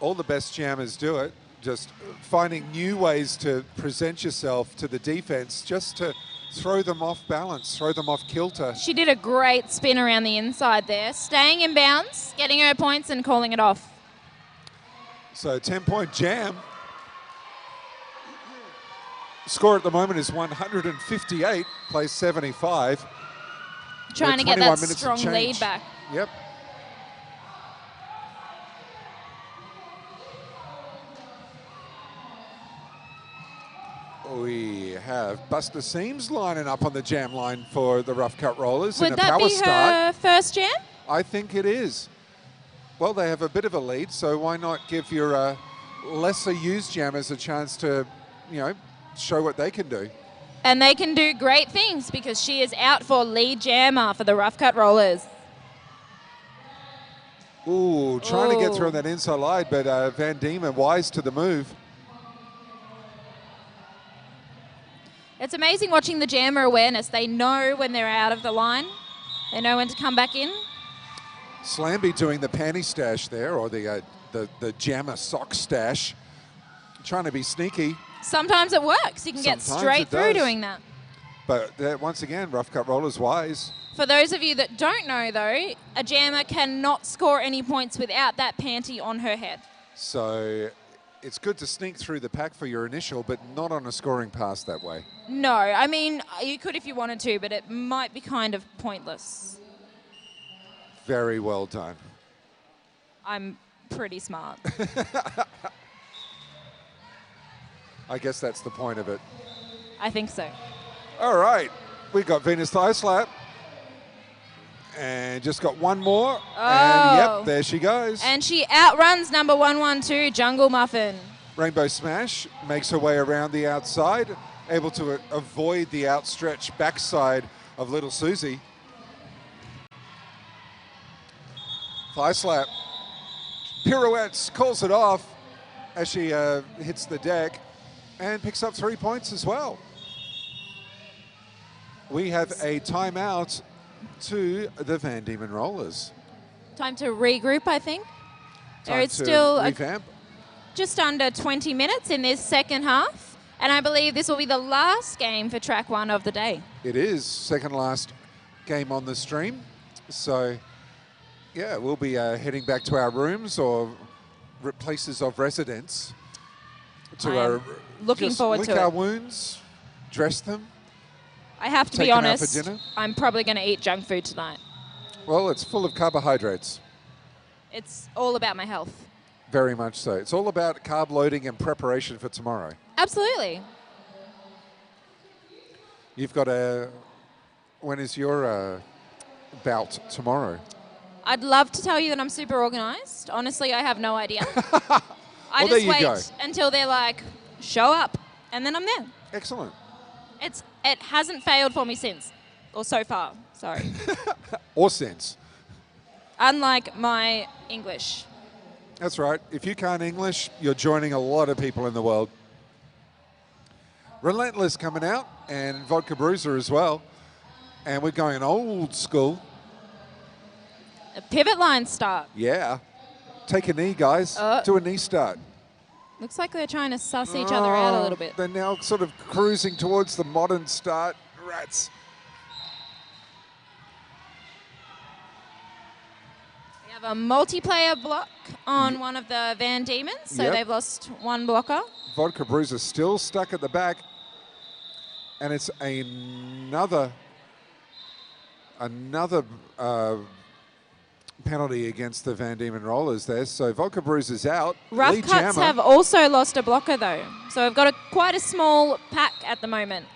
[SPEAKER 1] All the best jammers do it. Just finding new ways to present yourself to the defense, just to throw them off balance, throw them off kilter.
[SPEAKER 2] She did a great spin around the inside there, staying in bounds, getting her points and calling it off.
[SPEAKER 1] So 10-point jam. Score at the moment is 158, plays 75.
[SPEAKER 2] Trying to get that strong lead back.
[SPEAKER 1] Yep. We have Buster Seams lining up on the jam line for the Rough Cut Rollers.
[SPEAKER 2] Would
[SPEAKER 1] in a
[SPEAKER 2] that
[SPEAKER 1] power
[SPEAKER 2] be
[SPEAKER 1] start.
[SPEAKER 2] her first jam?
[SPEAKER 1] I think it is. Well, they have a bit of a lead, so why not give your lesser used jammers a chance to, show what they can do.
[SPEAKER 2] And they can do great things because she is out for lead jammer for the Rough Cut Rollers.
[SPEAKER 1] Ooh, trying to get through on that inside line, but Van Diemen wise to the move.
[SPEAKER 2] It's amazing watching the jammer awareness. They know when they're out of the line. They know when to come back in.
[SPEAKER 1] Slamby doing the panty stash there, or the jammer sock stash. Trying to be sneaky.
[SPEAKER 2] Sometimes it works. You can get straight through doing that.
[SPEAKER 1] But once again, rough cut rollers wise.
[SPEAKER 2] For those of you that don't know, though, a jammer cannot score any points without that panty on her head.
[SPEAKER 1] So it's good to sneak through the pack for your initial, but not on a scoring pass that way.
[SPEAKER 2] No, I mean, you could if you wanted to, but it might be kind of pointless.
[SPEAKER 1] Very well done.
[SPEAKER 2] I'm pretty smart.
[SPEAKER 1] I guess that's the point of it.
[SPEAKER 2] I think so.
[SPEAKER 1] All right, we got Venus Thigh Slap. And just got one more.
[SPEAKER 2] Oh.
[SPEAKER 1] And yep, there she goes.
[SPEAKER 2] And she outruns number 112, Jungle Muffin.
[SPEAKER 1] Rainbow Smash makes her way around the outside, able to avoid the outstretched backside of Little Susie. Thigh Slap. Pirouettes, calls it off as she hits the deck and picks up 3 points as well. We have a timeout to the Van Diemen Rollers.
[SPEAKER 2] Time to regroup, I think. There is still just under 20 minutes in this second half, and I believe this will be the last game for track 1 of the day.
[SPEAKER 1] It is second last game on the stream. So, yeah, we'll be heading back to our rooms or places of residence to
[SPEAKER 2] looking forward to
[SPEAKER 1] lick our
[SPEAKER 2] it.
[SPEAKER 1] Wounds, dress them.
[SPEAKER 2] I have to be honest, I'm probably going to eat junk food tonight.
[SPEAKER 1] Well, it's full of carbohydrates.
[SPEAKER 2] It's all about my health.
[SPEAKER 1] Very much so. It's all about carb loading and preparation for tomorrow.
[SPEAKER 2] Absolutely.
[SPEAKER 1] You've got when is your bout tomorrow?
[SPEAKER 2] I'd love to tell you that I'm super organized. Honestly, I have no idea. I
[SPEAKER 1] Well,
[SPEAKER 2] just wait until they're like, show up, and then I'm there.
[SPEAKER 1] Excellent.
[SPEAKER 2] It hasn't failed for me since, or so far, sorry.
[SPEAKER 1] Or since.
[SPEAKER 2] Unlike my English.
[SPEAKER 1] That's right. If you can't English, you're joining a lot of people in the world. Relentless coming out, and Vodka Bruiser as well. And we're going old school.
[SPEAKER 2] A pivot line start.
[SPEAKER 1] Yeah. Take a knee, guys. Do a knee start.
[SPEAKER 2] Looks like they're trying to suss each other out a little bit.
[SPEAKER 1] They're now sort of cruising towards the modern start. Rats.
[SPEAKER 2] We have a multiplayer block on one of the Van Diemen, so they've lost one blocker.
[SPEAKER 1] Vodka Bruiser still stuck at the back. And it's another penalty against the Van Diemen Rollers there. So Vodka Bruiser's out.
[SPEAKER 2] Rough Cuts have also lost a blocker though. So we've got quite a small pack at the moment.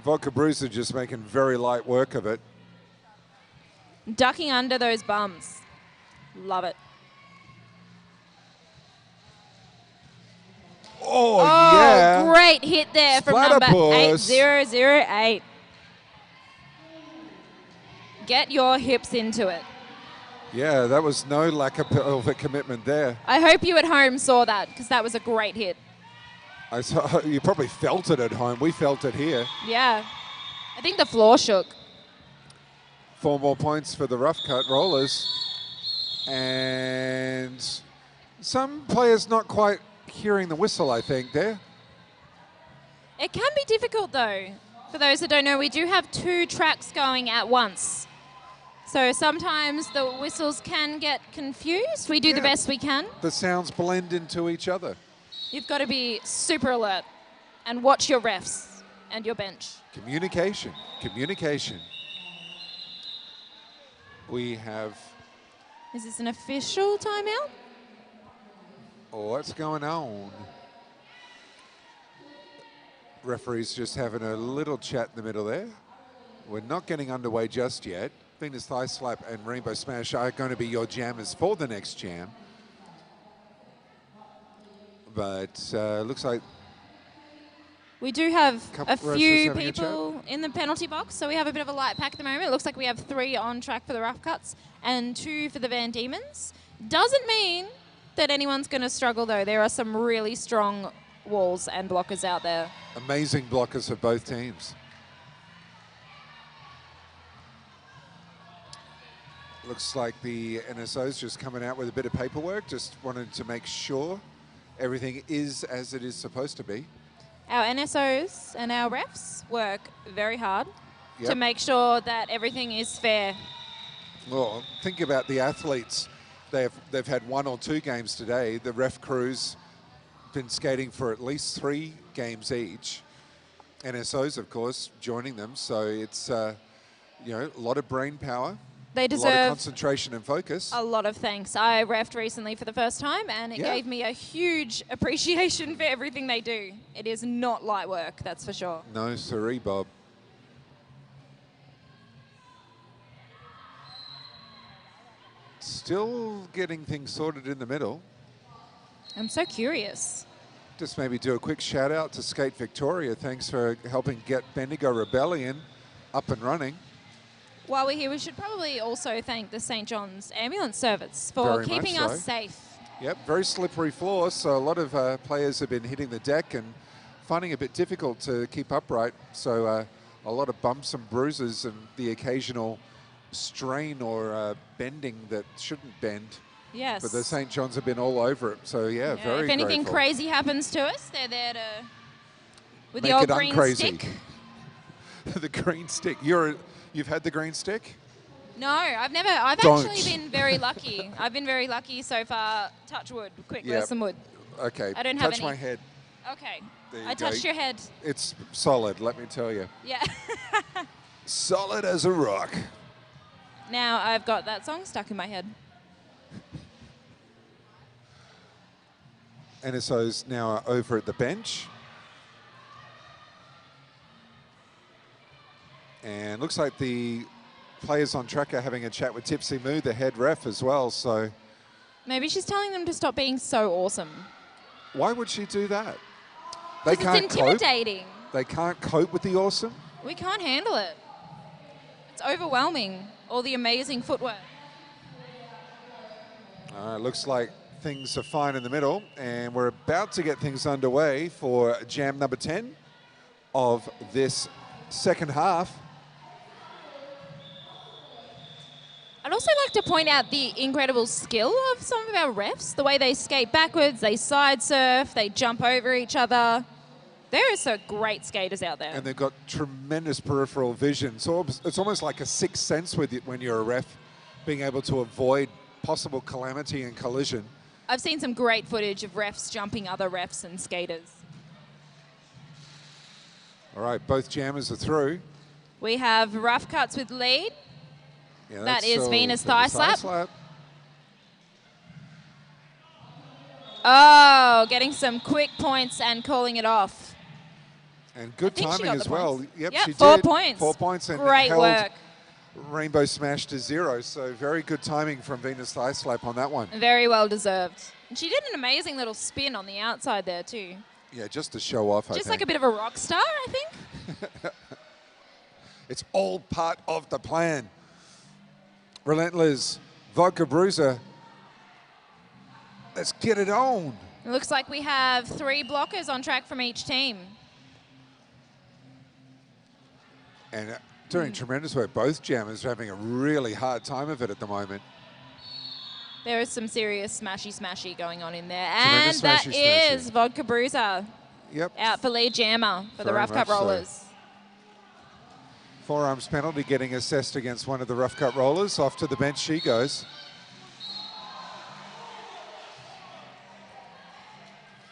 [SPEAKER 1] Vodka Bruiser just making very light work of it.
[SPEAKER 2] Ducking under those bums. Love it.
[SPEAKER 1] Oh yeah.
[SPEAKER 2] Great hit there from number 8008. Get your hips into it.
[SPEAKER 1] Yeah, that was no lack of a commitment there.
[SPEAKER 2] I hope you at home saw that, because that was a great hit.
[SPEAKER 1] You probably felt it at home. We felt it here.
[SPEAKER 2] Yeah. I think the floor shook.
[SPEAKER 1] 4 more points for the Rough Cut Rollers. And some players not quite hearing the whistle, I think, there.
[SPEAKER 2] It can be difficult, though. For those that don't know, we do have 2 tracks going at once. So sometimes the whistles can get confused. We do the best we can.
[SPEAKER 1] The sounds blend into each other.
[SPEAKER 2] You've got to be super alert and watch your refs and your bench.
[SPEAKER 1] Communication. Communication. We have...
[SPEAKER 2] Is this an official timeout?
[SPEAKER 1] Oh, what's going on? Referee's just having a little chat in the middle there. We're not getting underway just yet. Venus Thigh Slap and Rainbow Smash are going to be your jammers for the next jam. But looks like...
[SPEAKER 2] We do have a few people in the penalty box, so we have a bit of a light pack at the moment. It looks like we have 3 on track for the Rough Cuts and 2 for the Van Diemens. Doesn't mean that anyone's going to struggle, though. There are some really strong walls and blockers out there.
[SPEAKER 1] Amazing blockers for both teams. Looks like the NSO's just coming out with a bit of paperwork, just wanted to make sure everything is as it is supposed to be.
[SPEAKER 2] Our NSOs and our refs work very hard
[SPEAKER 1] Yep.
[SPEAKER 2] to make sure that everything is fair.
[SPEAKER 1] Well, think about the athletes. They've had 1 or 2 games today. The ref crew's been skating for at least 3 games each. NSOs, of course, joining them. So it's a lot of brain power.
[SPEAKER 2] They
[SPEAKER 1] A lot of
[SPEAKER 2] deserve
[SPEAKER 1] concentration and focus.
[SPEAKER 2] a lot of thanks. I refed recently for the first time, and it gave me a huge appreciation for everything they do. It is not light work, that's for sure.
[SPEAKER 1] No, siree, Bob. Still getting things sorted in the middle.
[SPEAKER 2] I'm so curious.
[SPEAKER 1] Just maybe do a quick shout out to Skate Victoria. Thanks for helping get Bendigo Rebellion up and running.
[SPEAKER 2] While we're here, we should probably also thank the St. John's Ambulance Service for
[SPEAKER 1] Very
[SPEAKER 2] keeping
[SPEAKER 1] much
[SPEAKER 2] us
[SPEAKER 1] so.
[SPEAKER 2] safe.
[SPEAKER 1] Yep, very slippery floor, so a lot of players have been hitting the deck and finding it a bit difficult to keep upright. So a lot of bumps and bruises and the occasional strain or bending that shouldn't bend.
[SPEAKER 2] Yes.
[SPEAKER 1] But the St. John's have been all over it, so yeah, very
[SPEAKER 2] If anything
[SPEAKER 1] grateful.
[SPEAKER 2] crazy happens to us, they're there to, with
[SPEAKER 1] Make
[SPEAKER 2] the old
[SPEAKER 1] it
[SPEAKER 2] green
[SPEAKER 1] uncrazy.
[SPEAKER 2] stick.
[SPEAKER 1] The green stick. You've had the green stick?
[SPEAKER 2] No, I've never. I've
[SPEAKER 1] Don't.
[SPEAKER 2] actually been very lucky. I've been very lucky so far. Touch wood. Quick,
[SPEAKER 1] Yep.
[SPEAKER 2] where's some wood?
[SPEAKER 1] Okay.
[SPEAKER 2] I don't have
[SPEAKER 1] Touch
[SPEAKER 2] any.
[SPEAKER 1] my head.
[SPEAKER 2] Okay.
[SPEAKER 1] There you
[SPEAKER 2] I touched
[SPEAKER 1] go.
[SPEAKER 2] your head.
[SPEAKER 1] It's solid, let me tell you.
[SPEAKER 2] Yeah.
[SPEAKER 1] Solid as a rock.
[SPEAKER 2] Now I've got that song stuck in my head.
[SPEAKER 1] NSO's now over at the bench. And looks like the players on track are having a chat with Tipsy Moo, the head ref as well. So
[SPEAKER 2] Maybe she's telling them to stop being so awesome.
[SPEAKER 1] why would she do that?
[SPEAKER 2] Because it's intimidating.
[SPEAKER 1] They can't cope with the awesome.
[SPEAKER 2] We can't handle it. It's overwhelming. All the amazing footwork.
[SPEAKER 1] Looks like things are fine in the middle, and we're about to get things underway for jam number 10 of this second half.
[SPEAKER 2] I'd also like to point out the incredible skill of some of our refs. The way they skate backwards, they side surf, they jump over each other. There are some great skaters out there.
[SPEAKER 1] And they've got tremendous peripheral vision. So it's almost like a sixth sense with it when you're a ref, being able to avoid possible calamity and collision.
[SPEAKER 2] I've seen some great footage of refs jumping other refs and skaters.
[SPEAKER 1] All right, both jammers are through.
[SPEAKER 2] We have rough cuts with lead.
[SPEAKER 1] Yeah,
[SPEAKER 2] That
[SPEAKER 1] that's
[SPEAKER 2] is
[SPEAKER 1] still
[SPEAKER 2] Venus
[SPEAKER 1] the
[SPEAKER 2] thigh slap.
[SPEAKER 1] slap.
[SPEAKER 2] Oh, getting some quick points and calling it off.
[SPEAKER 1] And good
[SPEAKER 2] I think she
[SPEAKER 1] timing
[SPEAKER 2] got
[SPEAKER 1] as
[SPEAKER 2] the
[SPEAKER 1] well.
[SPEAKER 2] points.
[SPEAKER 1] Yep,
[SPEAKER 2] Yep,
[SPEAKER 1] she
[SPEAKER 2] 4
[SPEAKER 1] did.
[SPEAKER 2] points.
[SPEAKER 1] 4 points and
[SPEAKER 2] Great
[SPEAKER 1] held
[SPEAKER 2] work.
[SPEAKER 1] Rainbow Smash to 0. So very good timing from Venus Thigh Slap on that one.
[SPEAKER 2] Very well deserved. And she did an amazing little spin on the outside there too.
[SPEAKER 1] Yeah, just to show off,
[SPEAKER 2] Just
[SPEAKER 1] I
[SPEAKER 2] like
[SPEAKER 1] think.
[SPEAKER 2] a bit of a rock star, I think.
[SPEAKER 1] It's all part of the plan. Relentless Vodka Bruiser. Let's get it on.
[SPEAKER 2] It looks like we have 3 blockers on track from each team.
[SPEAKER 1] And doing tremendous work. Both jammers are having a really hard time of it at the moment.
[SPEAKER 2] There is some serious smashy going on in there.
[SPEAKER 1] Tremendous
[SPEAKER 2] And that
[SPEAKER 1] smashy.
[SPEAKER 2] is Vodka Bruiser
[SPEAKER 1] Yep.
[SPEAKER 2] out for lead jammer for the
[SPEAKER 1] Very
[SPEAKER 2] Rough Cup
[SPEAKER 1] much so.
[SPEAKER 2] Rollers.
[SPEAKER 1] Forearms penalty getting assessed against one of the Rough Cut Rollers. Off to the bench she goes.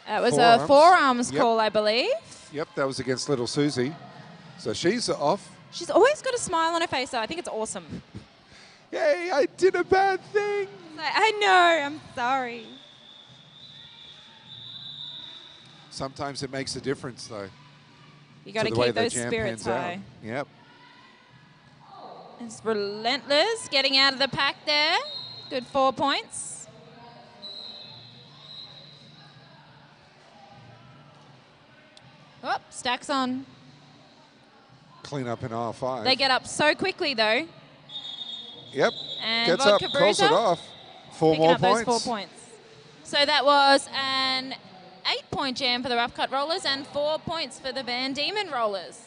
[SPEAKER 2] That was
[SPEAKER 1] Forearms.
[SPEAKER 2] a forearms
[SPEAKER 1] Yep.
[SPEAKER 2] call, I believe.
[SPEAKER 1] Yep, that was against Little Susie. So she's off.
[SPEAKER 2] She's always got a smile on her face, though. I think it's awesome.
[SPEAKER 1] Yay, I did a bad thing.
[SPEAKER 2] Like, I know, I'm sorry.
[SPEAKER 1] Sometimes it makes a difference, though.
[SPEAKER 2] You got to
[SPEAKER 1] the way
[SPEAKER 2] keep
[SPEAKER 1] the
[SPEAKER 2] those
[SPEAKER 1] jam
[SPEAKER 2] spirits
[SPEAKER 1] pans out.
[SPEAKER 2] high.
[SPEAKER 1] Yep.
[SPEAKER 2] It's Relentless getting out of the pack there. Good 4 points. Oh, stacks on.
[SPEAKER 1] Clean up in R5.
[SPEAKER 2] They get up so quickly, though.
[SPEAKER 1] Yep.
[SPEAKER 2] And
[SPEAKER 1] Gets up,
[SPEAKER 2] Vodka
[SPEAKER 1] calls
[SPEAKER 2] Bruiser
[SPEAKER 1] it off. 4
[SPEAKER 2] picking
[SPEAKER 1] more
[SPEAKER 2] up
[SPEAKER 1] points.
[SPEAKER 2] those 4 points. So that was an 8 4-point jam for the Rough Cut Rollers and 4 points for the Van Diemen Rollers.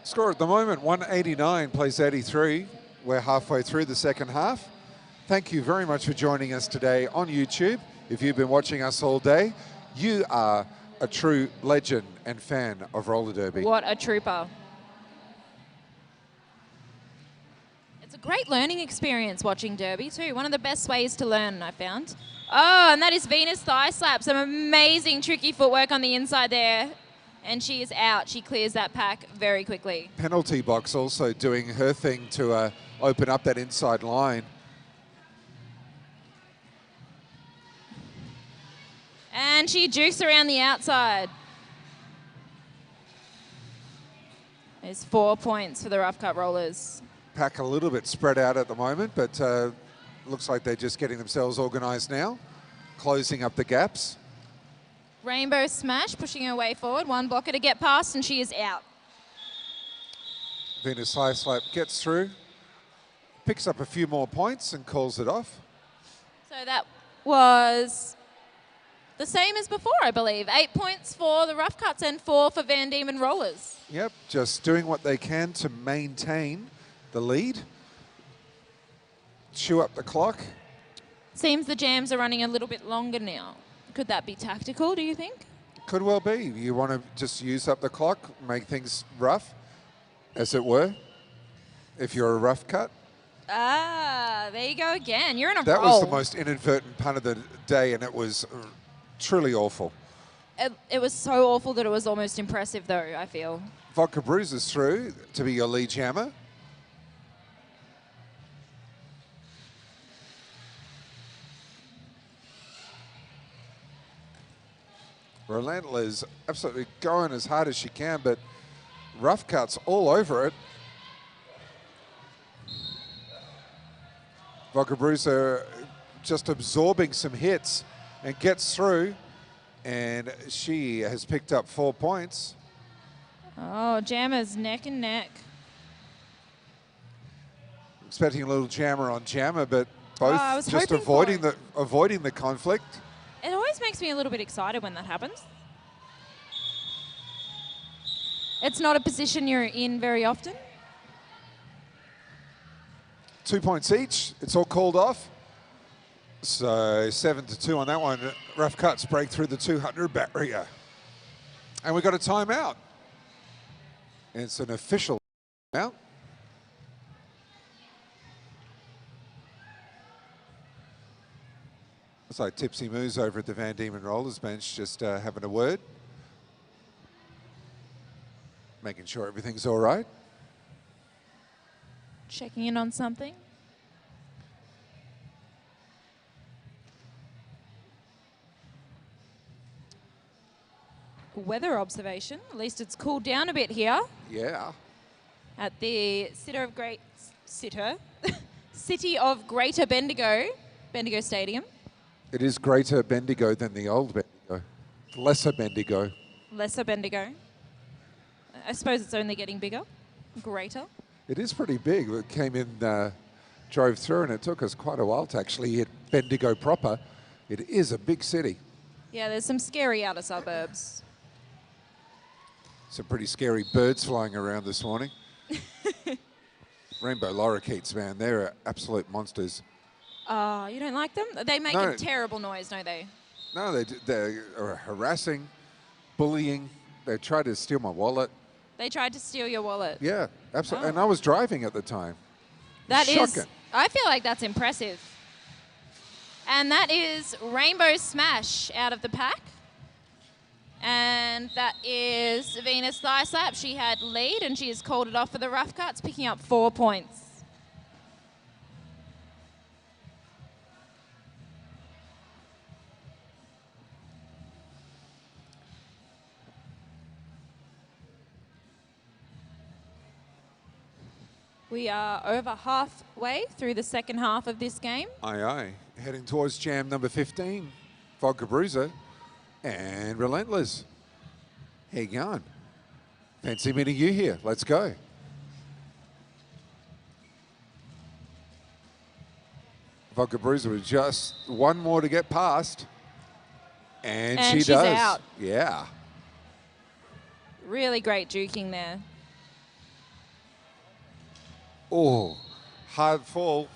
[SPEAKER 1] Score at the moment, 189 plays 83. We're halfway through the second half. Thank you very much for joining us today on YouTube. If you've been watching us all day, you are a true legend and fan of roller derby.
[SPEAKER 2] What a trooper. It's a great learning experience watching derby too. One of the best ways to learn, I found. Oh, and that is Venus thigh slap. Some amazing tricky footwork on the inside there. And she is out. She clears that pack very quickly.
[SPEAKER 1] Penalty box also doing her thing to open up that inside line.
[SPEAKER 2] And she jukes around the outside. There's 4 points for the Rough Cut Rollers.
[SPEAKER 1] Pack a little bit spread out at the moment, but looks like they're just getting themselves organised now, closing up the gaps.
[SPEAKER 2] Rainbow Smash pushing her way forward. One blocker to get past, and she is out.
[SPEAKER 1] Venus high slap gets through, picks up a few more points and calls it off.
[SPEAKER 2] So that was the same as before, I believe. 8 points for the Rough Cuts and 4 for Van Diemen Rollers.
[SPEAKER 1] Yep, just doing what they can to maintain the lead. Chew up the clock.
[SPEAKER 2] Seems the jams are running a little bit longer now. Could that be tactical, do you think?
[SPEAKER 1] Could well be. You want to just use up the clock, make things rough, as it were, if you're a rough cut.
[SPEAKER 2] Ah, there you go again. You're in a
[SPEAKER 1] That
[SPEAKER 2] roll.
[SPEAKER 1] was the most inadvertent pun of the day, and it was truly awful.
[SPEAKER 2] It was so awful that it was almost impressive, though, I feel.
[SPEAKER 1] Vodka Bruises through to be your lead jammer. Relentless, absolutely going as hard as she can, but rough cuts all over it. Vodka Bruiser just absorbing some hits and gets through, and she has picked up 4 points.
[SPEAKER 2] Oh, jammers neck and neck.
[SPEAKER 1] Expecting a little jammer on jammer, but both
[SPEAKER 2] I was
[SPEAKER 1] just
[SPEAKER 2] hoping
[SPEAKER 1] avoiding the conflict.
[SPEAKER 2] It always makes me a little bit excited when that happens. It's not a position you're in very often.
[SPEAKER 1] 2 points each. It's all called off. So 7-2 on that one. Rough Cuts break through the 200 barrier. And we got a timeout. It's an official timeout. Looks like Tipsy Moo's over at the Van Diemen Rollers bench just having a word. Making sure everything's all right.
[SPEAKER 2] Checking in on something. Weather observation. At least it's cooled down a bit here
[SPEAKER 1] Yeah.
[SPEAKER 2] at the City of Greater Bendigo, Bendigo Stadium.
[SPEAKER 1] It is greater Bendigo than the old Bendigo. Lesser Bendigo.
[SPEAKER 2] Lesser Bendigo. I suppose it's only getting bigger. Greater.
[SPEAKER 1] It is pretty big. We came in, drove through, and it took us quite a while to actually hit Bendigo proper. It is a big city.
[SPEAKER 2] Yeah, there's some scary outer suburbs.
[SPEAKER 1] Some pretty scary birds flying around this morning. Rainbow lorikeets, man, they're absolute monsters.
[SPEAKER 2] Oh, you don't like them? They make
[SPEAKER 1] No.
[SPEAKER 2] a terrible noise, don't they?
[SPEAKER 1] No, they are harassing, bullying. They tried to steal my wallet.
[SPEAKER 2] They tried to steal your wallet.
[SPEAKER 1] Yeah, absolutely.
[SPEAKER 2] Oh.
[SPEAKER 1] And I was driving at the time.
[SPEAKER 2] That is,
[SPEAKER 1] Shocking.
[SPEAKER 2] I feel like that's impressive. And that is Rainbow Smash out of the pack. And that is Venus Thigh Slap. She had lead and she has called it off for the Rough Cuts, picking up 4 points. We are over halfway through the second half of this game.
[SPEAKER 1] Aye, aye. Heading towards jam number 15, Vodka Bruiser and Relentless. How you going? Fancy meeting you here. Let's go. Vodka Bruiser with just one more to get past. And
[SPEAKER 2] she's
[SPEAKER 1] does.
[SPEAKER 2] out.
[SPEAKER 1] Yeah.
[SPEAKER 2] Really great juking there.
[SPEAKER 1] Oh, hard fall.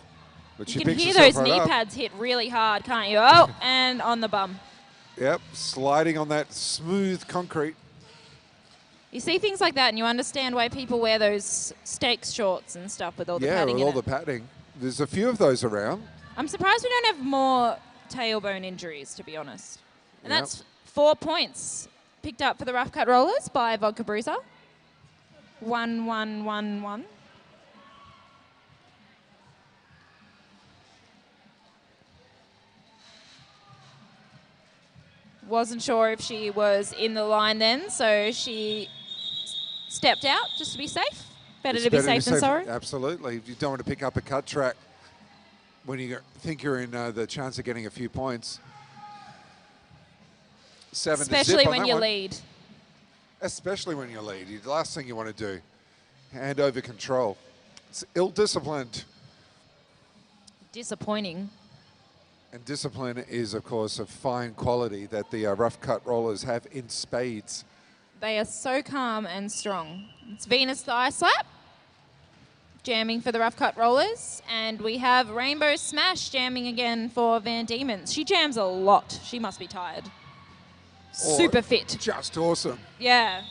[SPEAKER 1] But
[SPEAKER 2] You
[SPEAKER 1] she
[SPEAKER 2] can
[SPEAKER 1] picks
[SPEAKER 2] hear
[SPEAKER 1] herself
[SPEAKER 2] those
[SPEAKER 1] right
[SPEAKER 2] knee
[SPEAKER 1] up.
[SPEAKER 2] pads hit really hard, can't you? Oh, and on the bum.
[SPEAKER 1] Yep, sliding on that smooth concrete.
[SPEAKER 2] You see things like that and you understand why people wear those stakes shorts and stuff with all the padding
[SPEAKER 1] with
[SPEAKER 2] in
[SPEAKER 1] all
[SPEAKER 2] it.
[SPEAKER 1] the padding. There's a few of those around.
[SPEAKER 2] I'm surprised we don't have more tailbone injuries, to be honest. And
[SPEAKER 1] Yep.
[SPEAKER 2] that's 4 points picked up for the Rough Cut Rollers by Vodka Bruiser. 1-1-1-1. Wasn't sure if she was in the line then, so she stepped out just to be safe. Better
[SPEAKER 1] It's
[SPEAKER 2] to be
[SPEAKER 1] better
[SPEAKER 2] safe than sorry.
[SPEAKER 1] Absolutely. You don't want to pick up a cut track when you think you're in the chance of getting a few points. 7 to
[SPEAKER 2] Especially
[SPEAKER 1] zip on
[SPEAKER 2] when
[SPEAKER 1] that
[SPEAKER 2] you
[SPEAKER 1] one.
[SPEAKER 2] lead.
[SPEAKER 1] Especially when you lead. The last thing you want to do, hand over control. It's ill-disciplined.
[SPEAKER 2] Disappointing.
[SPEAKER 1] And discipline is, of course, a fine quality that the rough cut rollers have in spades.
[SPEAKER 2] They are so calm and strong. It's Venus Thigh Slap, jamming for the Rough Cut Rollers. And we have Rainbow Smash jamming again for Van Diemen's. She jams a lot. She must be tired. Super fit.
[SPEAKER 1] Just awesome.
[SPEAKER 2] Yeah.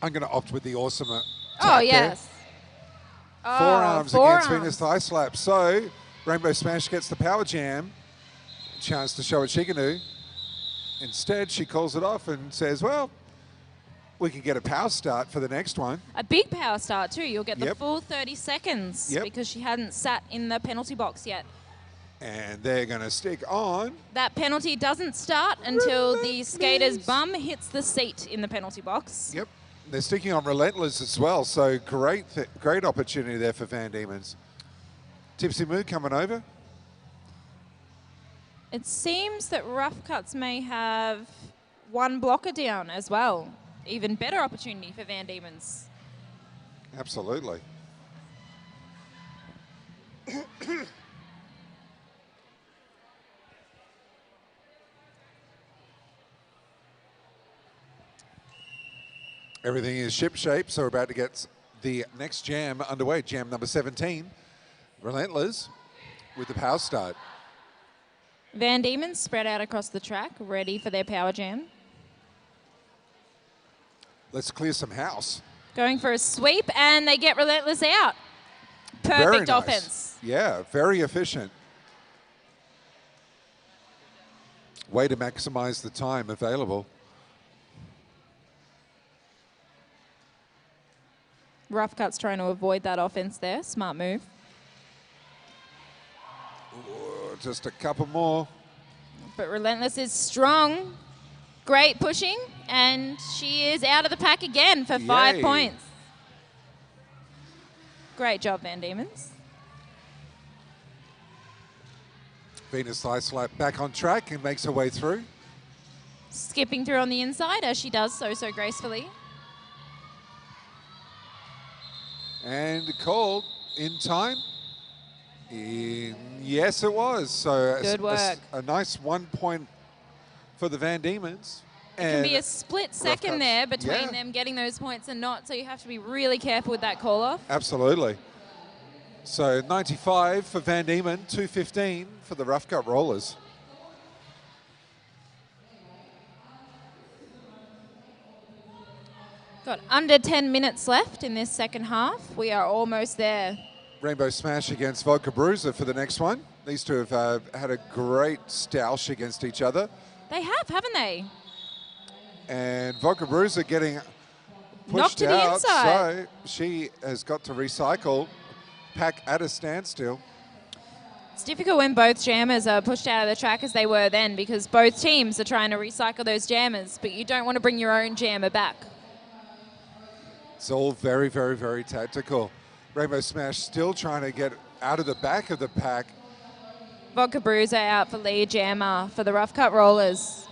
[SPEAKER 1] I'm going to opt with the awesome.
[SPEAKER 2] Oh, yes. Oh,
[SPEAKER 1] Forearms against Venus Thigh Slap. So Rainbow Smash gets the power jam. Chance to show what she can do. Instead, she calls it off and says, well, we can get a power start for the next one.
[SPEAKER 2] A big power start too. You'll get the
[SPEAKER 1] Yep.
[SPEAKER 2] full 30 seconds
[SPEAKER 1] Yep.
[SPEAKER 2] because she hadn't sat in the penalty box yet.
[SPEAKER 1] And they're going to stick on.
[SPEAKER 2] That penalty doesn't start until the skater's bum hits the seat in the penalty box.
[SPEAKER 1] Yep. They're sticking on Relentless as well. So great opportunity there for Van Diemen's. Tipsy Moo coming over.
[SPEAKER 2] It seems that Rough Cuts may have one blocker down as well. Even better opportunity for Van Diemen's.
[SPEAKER 1] Absolutely. Everything is ship-shape, so we're about to get the next jam underway. Jam number 17, Relentless, with the power start.
[SPEAKER 2] Van Diemen's spread out across the track, ready for their power jam.
[SPEAKER 1] Let's clear some house.
[SPEAKER 2] Going for a sweep, and they get Relentless out.
[SPEAKER 1] Very
[SPEAKER 2] Perfect
[SPEAKER 1] nice.
[SPEAKER 2] offense.
[SPEAKER 1] Yeah, very efficient. Way to maximize the time available.
[SPEAKER 2] Rough Cuts trying to avoid that offense there. Smart move.
[SPEAKER 1] Ooh, just a couple more.
[SPEAKER 2] But Relentless is strong. Great pushing. And she is out of the pack again for 5
[SPEAKER 1] Yay.
[SPEAKER 2] points. Great job, Van Diemen's.
[SPEAKER 1] Venus Thigh Slap back on track and makes her way through.
[SPEAKER 2] Skipping through on the inside as she does so gracefully.
[SPEAKER 1] And called in time. Yes, it was. So
[SPEAKER 2] Good work.
[SPEAKER 1] a nice 1 point for the Van Diemen's.
[SPEAKER 2] It can be a split second
[SPEAKER 1] Cuts.
[SPEAKER 2] there between
[SPEAKER 1] Yeah.
[SPEAKER 2] them getting those points and not, so you have to be really careful with that call-off.
[SPEAKER 1] Absolutely. So 95 for Van Diemen, 215 for the Rough Cut Rollers.
[SPEAKER 2] Got under 10 minutes left in this second half. We are almost there.
[SPEAKER 1] Rainbow Smash against Vodka Bruiser for the next one. These two have had a great stoush against each other.
[SPEAKER 2] They have, haven't they?
[SPEAKER 1] And Vodka Bruiser getting pushed
[SPEAKER 2] Knocked to the
[SPEAKER 1] out,
[SPEAKER 2] inside.
[SPEAKER 1] so she has got to recycle. Pack at a standstill.
[SPEAKER 2] It's difficult when both jammers are pushed out of the track as they were then because both teams are trying to recycle those jammers, but you don't want to bring your own jammer back.
[SPEAKER 1] It's all very, very, very tactical. Rainbow Smash still trying to get out of the back of the pack.
[SPEAKER 2] Vodka Bruiser out for lead jammer for the Rough Cut Rollers.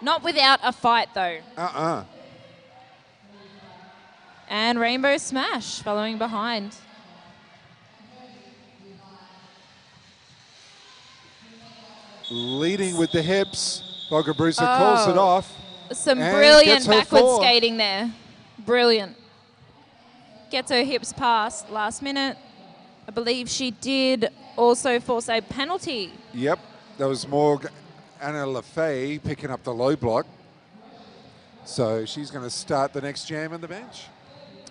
[SPEAKER 2] Not without a fight though. And Rainbow Smash following behind.
[SPEAKER 1] leading with the hips. Bogabrusa calls it off.
[SPEAKER 2] Some
[SPEAKER 1] and
[SPEAKER 2] brilliant
[SPEAKER 1] gets her
[SPEAKER 2] backward
[SPEAKER 1] 4.
[SPEAKER 2] skating there. Brilliant. Gets her hips past last minute. I believe she did also force a penalty.
[SPEAKER 1] Yep, that was Anna LaFay picking up the low block. So she's going to start the next jam on the bench.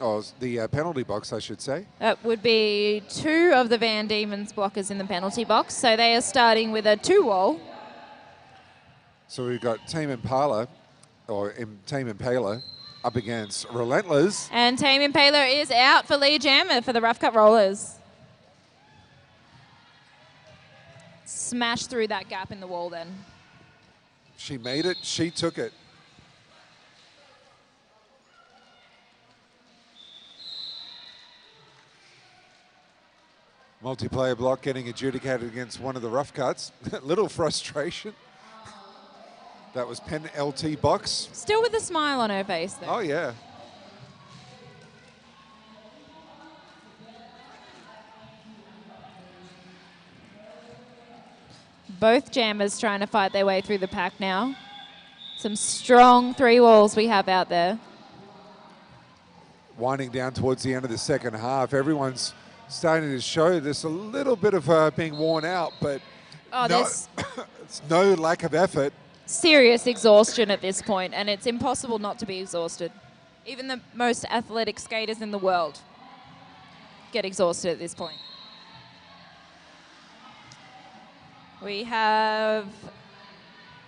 [SPEAKER 1] Oh, the penalty box, I should say.
[SPEAKER 2] That would be 2 of the Van Diemen's blockers in the penalty box. So they are starting with a 2-wall.
[SPEAKER 1] So we've got Team Impala, or Team Impala, up against Relentless.
[SPEAKER 2] And Team Impala is out for lead jammer for the Rough Cut Rollers. Smash through that gap in the wall then.
[SPEAKER 1] She made it, she took it. Multiplayer block getting adjudicated against one of the Rough Cuts. Little frustration. That was Pen LT box.
[SPEAKER 2] Still with a smile on her face though.
[SPEAKER 1] Oh yeah.
[SPEAKER 2] Both jammers trying to fight their way through the pack now. Some strong 3 walls we have out there.
[SPEAKER 1] Winding down towards the end of the second half. Everyone's starting to show this a little bit of being worn out, but
[SPEAKER 2] There's
[SPEAKER 1] it's no lack of effort.
[SPEAKER 2] serious exhaustion at this point, and it's impossible not to be exhausted. Even the most athletic skaters in the world get exhausted at this point. We have,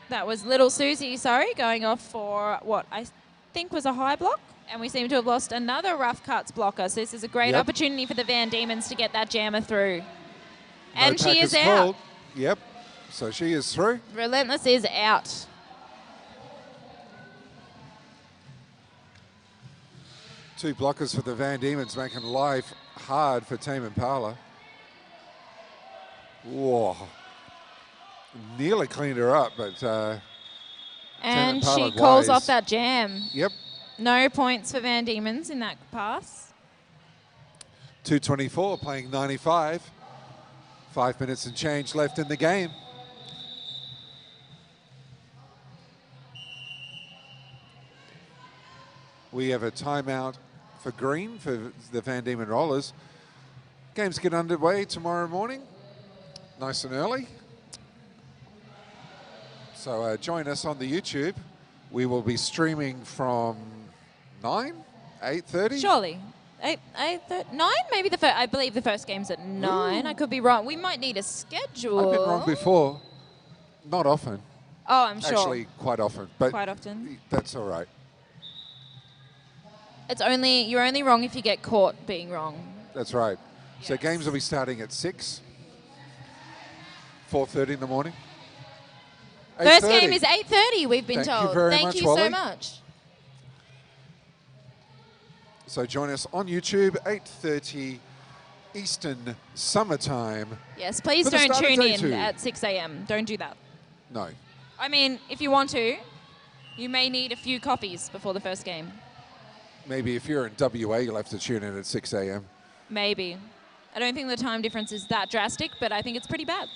[SPEAKER 2] that was Little Susie, going off for what I think was a high block. And we seem to have lost another Rough Cuts blocker. So this is a great opportunity for the Van Diemen's to get that jammer through. And she is out.
[SPEAKER 1] Called. Yep. So she is through.
[SPEAKER 2] Relentless is out.
[SPEAKER 1] Two blockers for the Van Diemen's making life hard for Team Impala. Whoa. Nearly cleaned her up, but
[SPEAKER 2] and
[SPEAKER 1] Team Impala
[SPEAKER 2] she calls
[SPEAKER 1] wise.
[SPEAKER 2] off that jam.
[SPEAKER 1] Yep.
[SPEAKER 2] No points for Van Diemen's in that pass.
[SPEAKER 1] 2:24 playing 95. 5 minutes and change left in the game. We have a timeout for green for the Van Diemen Rollers. Games get underway tomorrow morning, nice and early. So join us on the YouTube. We will be streaming from 8:30?
[SPEAKER 2] Surely. 9? Maybe the first. I believe the first game's at 9.
[SPEAKER 1] Ooh.
[SPEAKER 2] I could be wrong. We might need a schedule.
[SPEAKER 1] I've been wrong before. Not often.
[SPEAKER 2] Oh, I'm sure.
[SPEAKER 1] Actually, quite often. But
[SPEAKER 2] Quite often.
[SPEAKER 1] That's all right.
[SPEAKER 2] You're only wrong if you get caught being wrong.
[SPEAKER 1] That's right. So
[SPEAKER 2] Yes.
[SPEAKER 1] games will be starting at 6, 4:30 in the morning.
[SPEAKER 2] First
[SPEAKER 1] 8:30.
[SPEAKER 2] game is 8:30, we've been
[SPEAKER 1] Thank you
[SPEAKER 2] told.
[SPEAKER 1] very
[SPEAKER 2] Thank
[SPEAKER 1] much,
[SPEAKER 2] you so
[SPEAKER 1] Wally.
[SPEAKER 2] much.
[SPEAKER 1] So join us on YouTube, 8:30 Eastern summertime.
[SPEAKER 2] Yes, please
[SPEAKER 1] For the
[SPEAKER 2] don't
[SPEAKER 1] start of
[SPEAKER 2] tune
[SPEAKER 1] day
[SPEAKER 2] in
[SPEAKER 1] 2.
[SPEAKER 2] at 6 a.m. Don't do that.
[SPEAKER 1] No.
[SPEAKER 2] I mean, if you want to, you may need a few coffees before the first game.
[SPEAKER 1] Maybe if you're in WA, you'll have to tune in at 6 a.m.
[SPEAKER 2] Maybe. I don't think the time difference is that drastic, but I think it's pretty bad.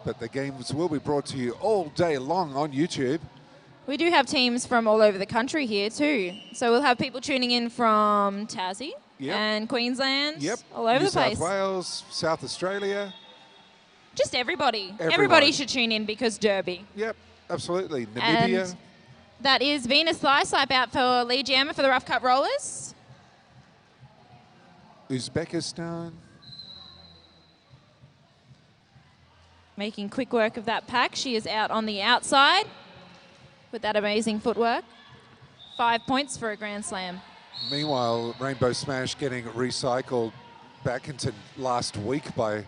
[SPEAKER 1] But the games will be brought to you all day long on YouTube.
[SPEAKER 2] We do have teams from all over the country here too. So we'll have people tuning in from Tassie
[SPEAKER 1] Yep.
[SPEAKER 2] and Queensland,
[SPEAKER 1] Yep.
[SPEAKER 2] all over
[SPEAKER 1] New
[SPEAKER 2] the place.
[SPEAKER 1] South Wales, South Australia.
[SPEAKER 2] Just everybody.
[SPEAKER 1] Everyone.
[SPEAKER 2] Everybody should tune in because Derby.
[SPEAKER 1] Yep, absolutely. Namibia.
[SPEAKER 2] And that is Venus Thigh Slap out for lead jammer for the Rough Cut Rollers.
[SPEAKER 1] Uzbekistan.
[SPEAKER 2] Making quick work of that pack. She is out on the outside with that amazing footwork. 5 points for a Grand Slam.
[SPEAKER 1] Meanwhile, Rainbow Smash getting recycled back into last week by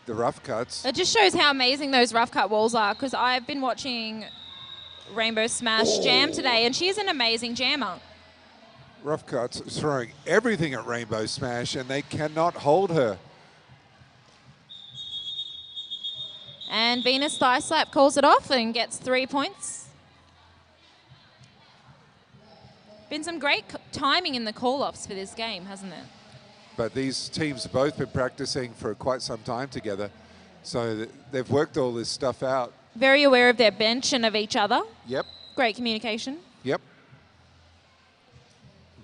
[SPEAKER 1] the Rough Cuts.
[SPEAKER 2] It just shows how amazing those Rough Cut walls are, because I've been watching Rainbow Smash jam today, and she is an amazing jammer.
[SPEAKER 1] Rough Cuts throwing everything at Rainbow Smash, and they cannot hold her.
[SPEAKER 2] And Venus Thigh Slap calls it off and gets 3 points. Been some great timing in the call-offs for this game, hasn't it?
[SPEAKER 1] But these teams have both been practicing for quite some time together. So they've worked all this stuff out.
[SPEAKER 2] Very aware of their bench and of each other.
[SPEAKER 1] Yep.
[SPEAKER 2] Great communication.
[SPEAKER 1] Yep.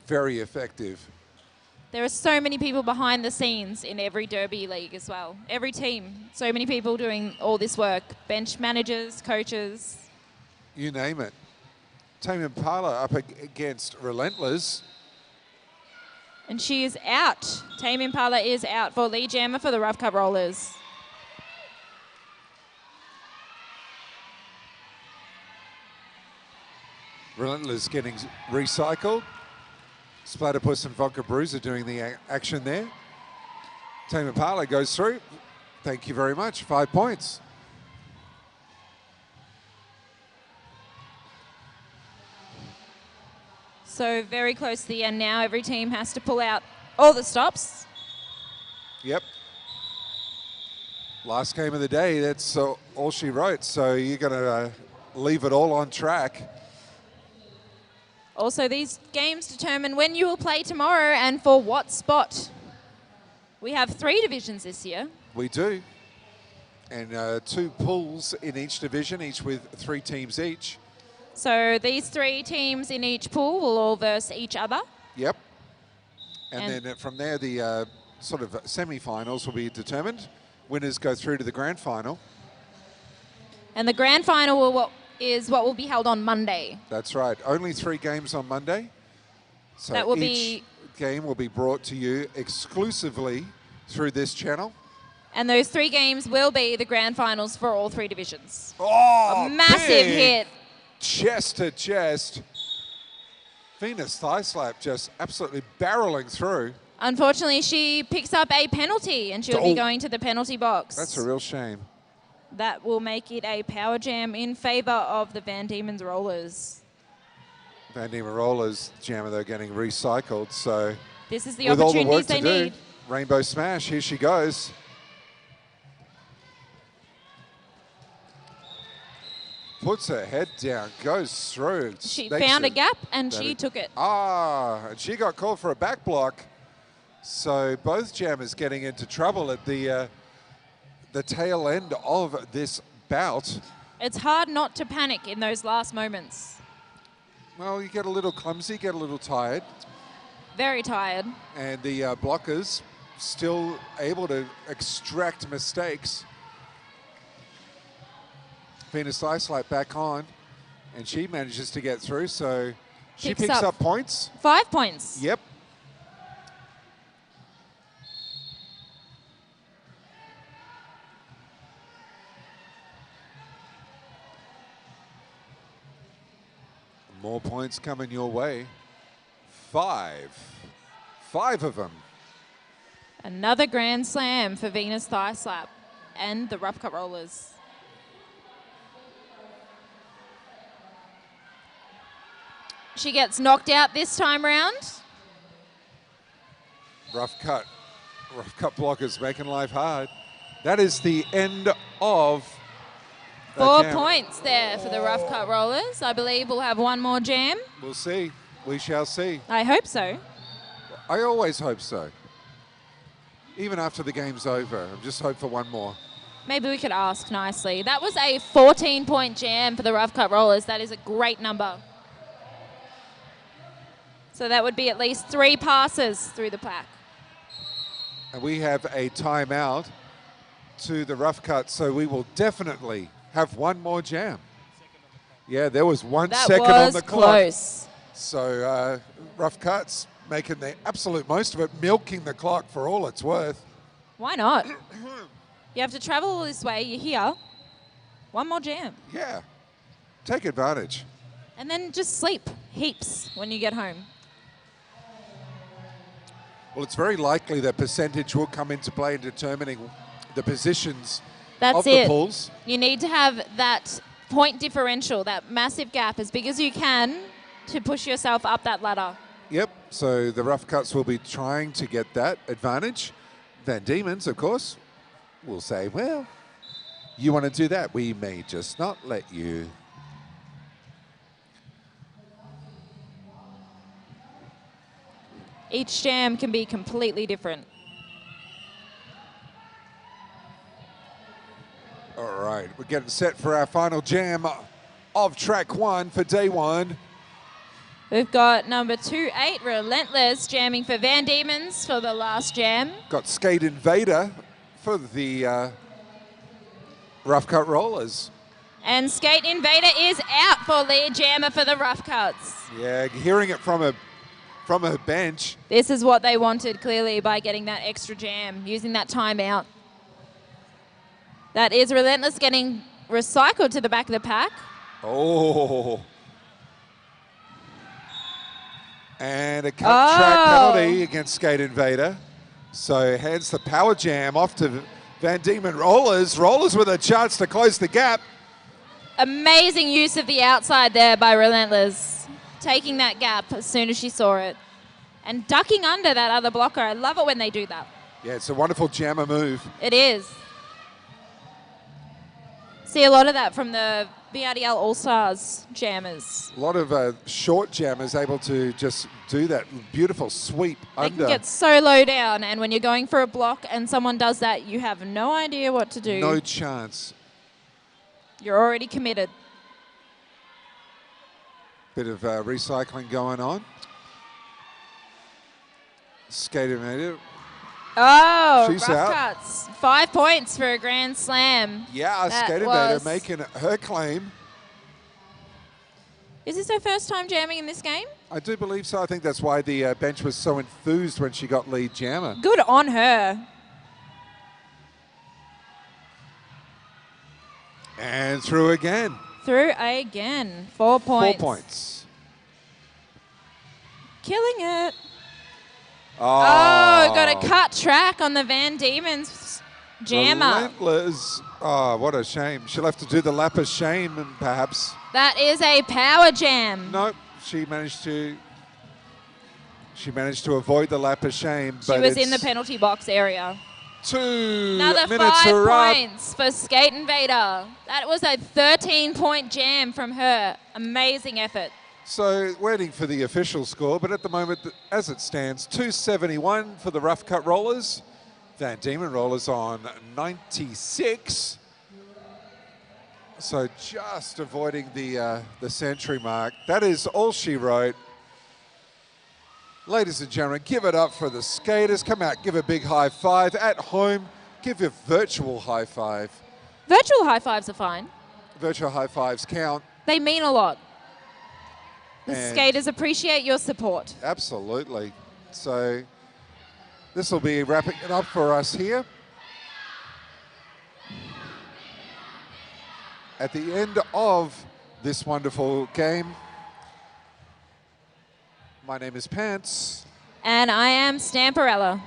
[SPEAKER 1] Very effective.
[SPEAKER 2] There are so many people behind the scenes in every Derby league as well. Every team. So many people doing all this work. Bench managers, coaches.
[SPEAKER 1] You name it. Tame Impala up against Relentless.
[SPEAKER 2] And she is out. Tame Impala is out for lead jammer for the Rough Cut Rollers.
[SPEAKER 1] Relentless getting recycled. Splatterpuss and Vodka Bruiser doing the action there. Tame Impala goes through. Thank you very much. 5 points.
[SPEAKER 2] So very close to the end now. Every team has to pull out all the stops.
[SPEAKER 1] Yep. Last game of the day, that's all she wrote. So you're going to leave it all on track.
[SPEAKER 2] Also, these games determine when you will play tomorrow and for what spot. We have 3 divisions this year.
[SPEAKER 1] We do. And 2 pools in each division, each with 3 teams each.
[SPEAKER 2] So these 3 teams in each pool will all verse each other.
[SPEAKER 1] Yep. And then from there, the sort of semi-finals will be determined. Winners go through to the grand final.
[SPEAKER 2] And the grand final is what will be held on Monday.
[SPEAKER 1] That's right. Only 3 games on Monday. So
[SPEAKER 2] that will
[SPEAKER 1] each game will be brought to you exclusively through this channel.
[SPEAKER 2] And those 3 games will be the grand finals for all 3 divisions.
[SPEAKER 1] Oh,
[SPEAKER 2] a massive hit.
[SPEAKER 1] Chest to chest. Venus thigh slap just absolutely barreling through.
[SPEAKER 2] Unfortunately, she picks up a penalty and she'll be going to the penalty box.
[SPEAKER 1] That's a real shame.
[SPEAKER 2] That will make it a power jam in favour of the Van Diemen's Rollers.
[SPEAKER 1] Van Diemen Rollers jammer, they're getting recycled, so
[SPEAKER 2] this is the opportunities they need.
[SPEAKER 1] Rainbow Smash, here she goes. Puts her head down, goes through.
[SPEAKER 2] She found a gap and she took it.
[SPEAKER 1] And she got called for a back block. So both jammers getting into trouble at the tail end of this bout.
[SPEAKER 2] It's hard not to panic in those last moments.
[SPEAKER 1] Well, you get a little clumsy, get a little tired.
[SPEAKER 2] Very tired.
[SPEAKER 1] And the blockers still able to extract mistakes. Venus thigh slap back on, and she manages to get through, so she picks up points.
[SPEAKER 2] 5 points.
[SPEAKER 1] Yep. More points coming your way. 5 of them.
[SPEAKER 2] Another grand slam for Venus thigh slap and the Rough Cut Rollers. She gets knocked out this time round.
[SPEAKER 1] Rough cut blockers making life hard. That is the end of
[SPEAKER 2] 4 points there for the Rough Cut Rollers. I believe we'll have one more jam.
[SPEAKER 1] We'll see. We shall see.
[SPEAKER 2] I hope so.
[SPEAKER 1] I always hope so. Even after the game's over, I just hope for one more.
[SPEAKER 2] Maybe we could ask nicely. That was a 14-point jam for the Rough Cut Rollers. That is a great number. So that would be at least 3 passes through the pack.
[SPEAKER 1] And we have a timeout to the Rough Cut, so we will definitely have one more jam. Yeah, there was 1 second on the clock.
[SPEAKER 2] Close.
[SPEAKER 1] So Rough Cuts making the absolute most of it, milking the clock for all it's worth.
[SPEAKER 2] Why not? You have to travel all this way. You're here. One more jam.
[SPEAKER 1] Yeah. Take advantage.
[SPEAKER 2] And then just sleep heaps when you get home.
[SPEAKER 1] Well, it's very likely that percentage will come into play in determining the positions
[SPEAKER 2] That's
[SPEAKER 1] of the
[SPEAKER 2] it.
[SPEAKER 1] pools.
[SPEAKER 2] You need to have that point differential, that massive gap, as big as you can to push yourself up that ladder.
[SPEAKER 1] Yep, so the Rough Cuts will be trying to get that advantage. Van Diemen's, of course, will say, well, you want to do that, we may just not let you.
[SPEAKER 2] Each jam can be completely different.
[SPEAKER 1] we're getting set for our final jam of track 1 for day 1.
[SPEAKER 2] We've got number 28, Relentless, jamming for Van Diemen's for the last jam.
[SPEAKER 1] Got Skate Invader for the Rough Cut Rollers.
[SPEAKER 2] And Skate Invader is out for lead jammer for the Rough Cuts.
[SPEAKER 1] Yeah, hearing it from her bench.
[SPEAKER 2] This is what they wanted, clearly, by getting that extra jam, using that timeout. That is Relentless getting recycled to the back of the pack.
[SPEAKER 1] Oh. And a cut track penalty against Skate Invader. So hands the power jam off to Van Diemen Rollers. Rollers with a chance to close the gap.
[SPEAKER 2] Amazing use of the outside there by Relentless. Taking that gap as soon as she saw it. And ducking under that other blocker. I love it when they do that.
[SPEAKER 1] Yeah, it's a wonderful jammer move.
[SPEAKER 2] It is. See a lot of that from the VRDL All-Stars jammers.
[SPEAKER 1] A lot of short jammers able to just do that beautiful sweep
[SPEAKER 2] They
[SPEAKER 1] under.
[SPEAKER 2] can get so low down, and when you're going for a block and someone does that, you have no idea what to do.
[SPEAKER 1] No chance.
[SPEAKER 2] You're already committed.
[SPEAKER 1] Bit of recycling going on. Skate Invader.
[SPEAKER 2] Oh,
[SPEAKER 1] She's
[SPEAKER 2] rough
[SPEAKER 1] out.
[SPEAKER 2] cuts. 5 points for a grand slam.
[SPEAKER 1] Yeah,
[SPEAKER 2] That
[SPEAKER 1] Skate Invader making her claim.
[SPEAKER 2] Is this her first time jamming in this game?
[SPEAKER 1] I do believe so. I think that's why the bench was so enthused when she got lead jammer.
[SPEAKER 2] Good on her.
[SPEAKER 1] And through again.
[SPEAKER 2] Through again. 4 points.
[SPEAKER 1] 4 points.
[SPEAKER 2] Killing it.
[SPEAKER 1] Oh,
[SPEAKER 2] Got a cut track on the Van Diemen's jammer.
[SPEAKER 1] Relentless. Oh, what a shame. She'll have to do the lap of shame, perhaps.
[SPEAKER 2] That is a power jam.
[SPEAKER 1] Nope, she managed to avoid the lap of shame.
[SPEAKER 2] She was in the penalty box area.
[SPEAKER 1] 2
[SPEAKER 2] Another
[SPEAKER 1] minutes
[SPEAKER 2] 5
[SPEAKER 1] are up.
[SPEAKER 2] points for Skate Invader. That was a 13-point jam from her. Amazing effort.
[SPEAKER 1] So waiting for the official score, but at the moment, as it stands, 271 for the Rough Cut Rollers. Van Diemen Rollers on 96. So just avoiding the century mark. That is all she wrote. Ladies and gentlemen, give it up for the skaters. Come out, give a big high five. At home, give a virtual high five.
[SPEAKER 2] Virtual high fives are fine.
[SPEAKER 1] Virtual high fives count.
[SPEAKER 2] They mean a lot. The
[SPEAKER 1] And
[SPEAKER 2] skaters appreciate your support.
[SPEAKER 1] absolutely. So this will be wrapping it up for us here. At the end of this wonderful game, my name is Pants.
[SPEAKER 2] And I am Stamperella.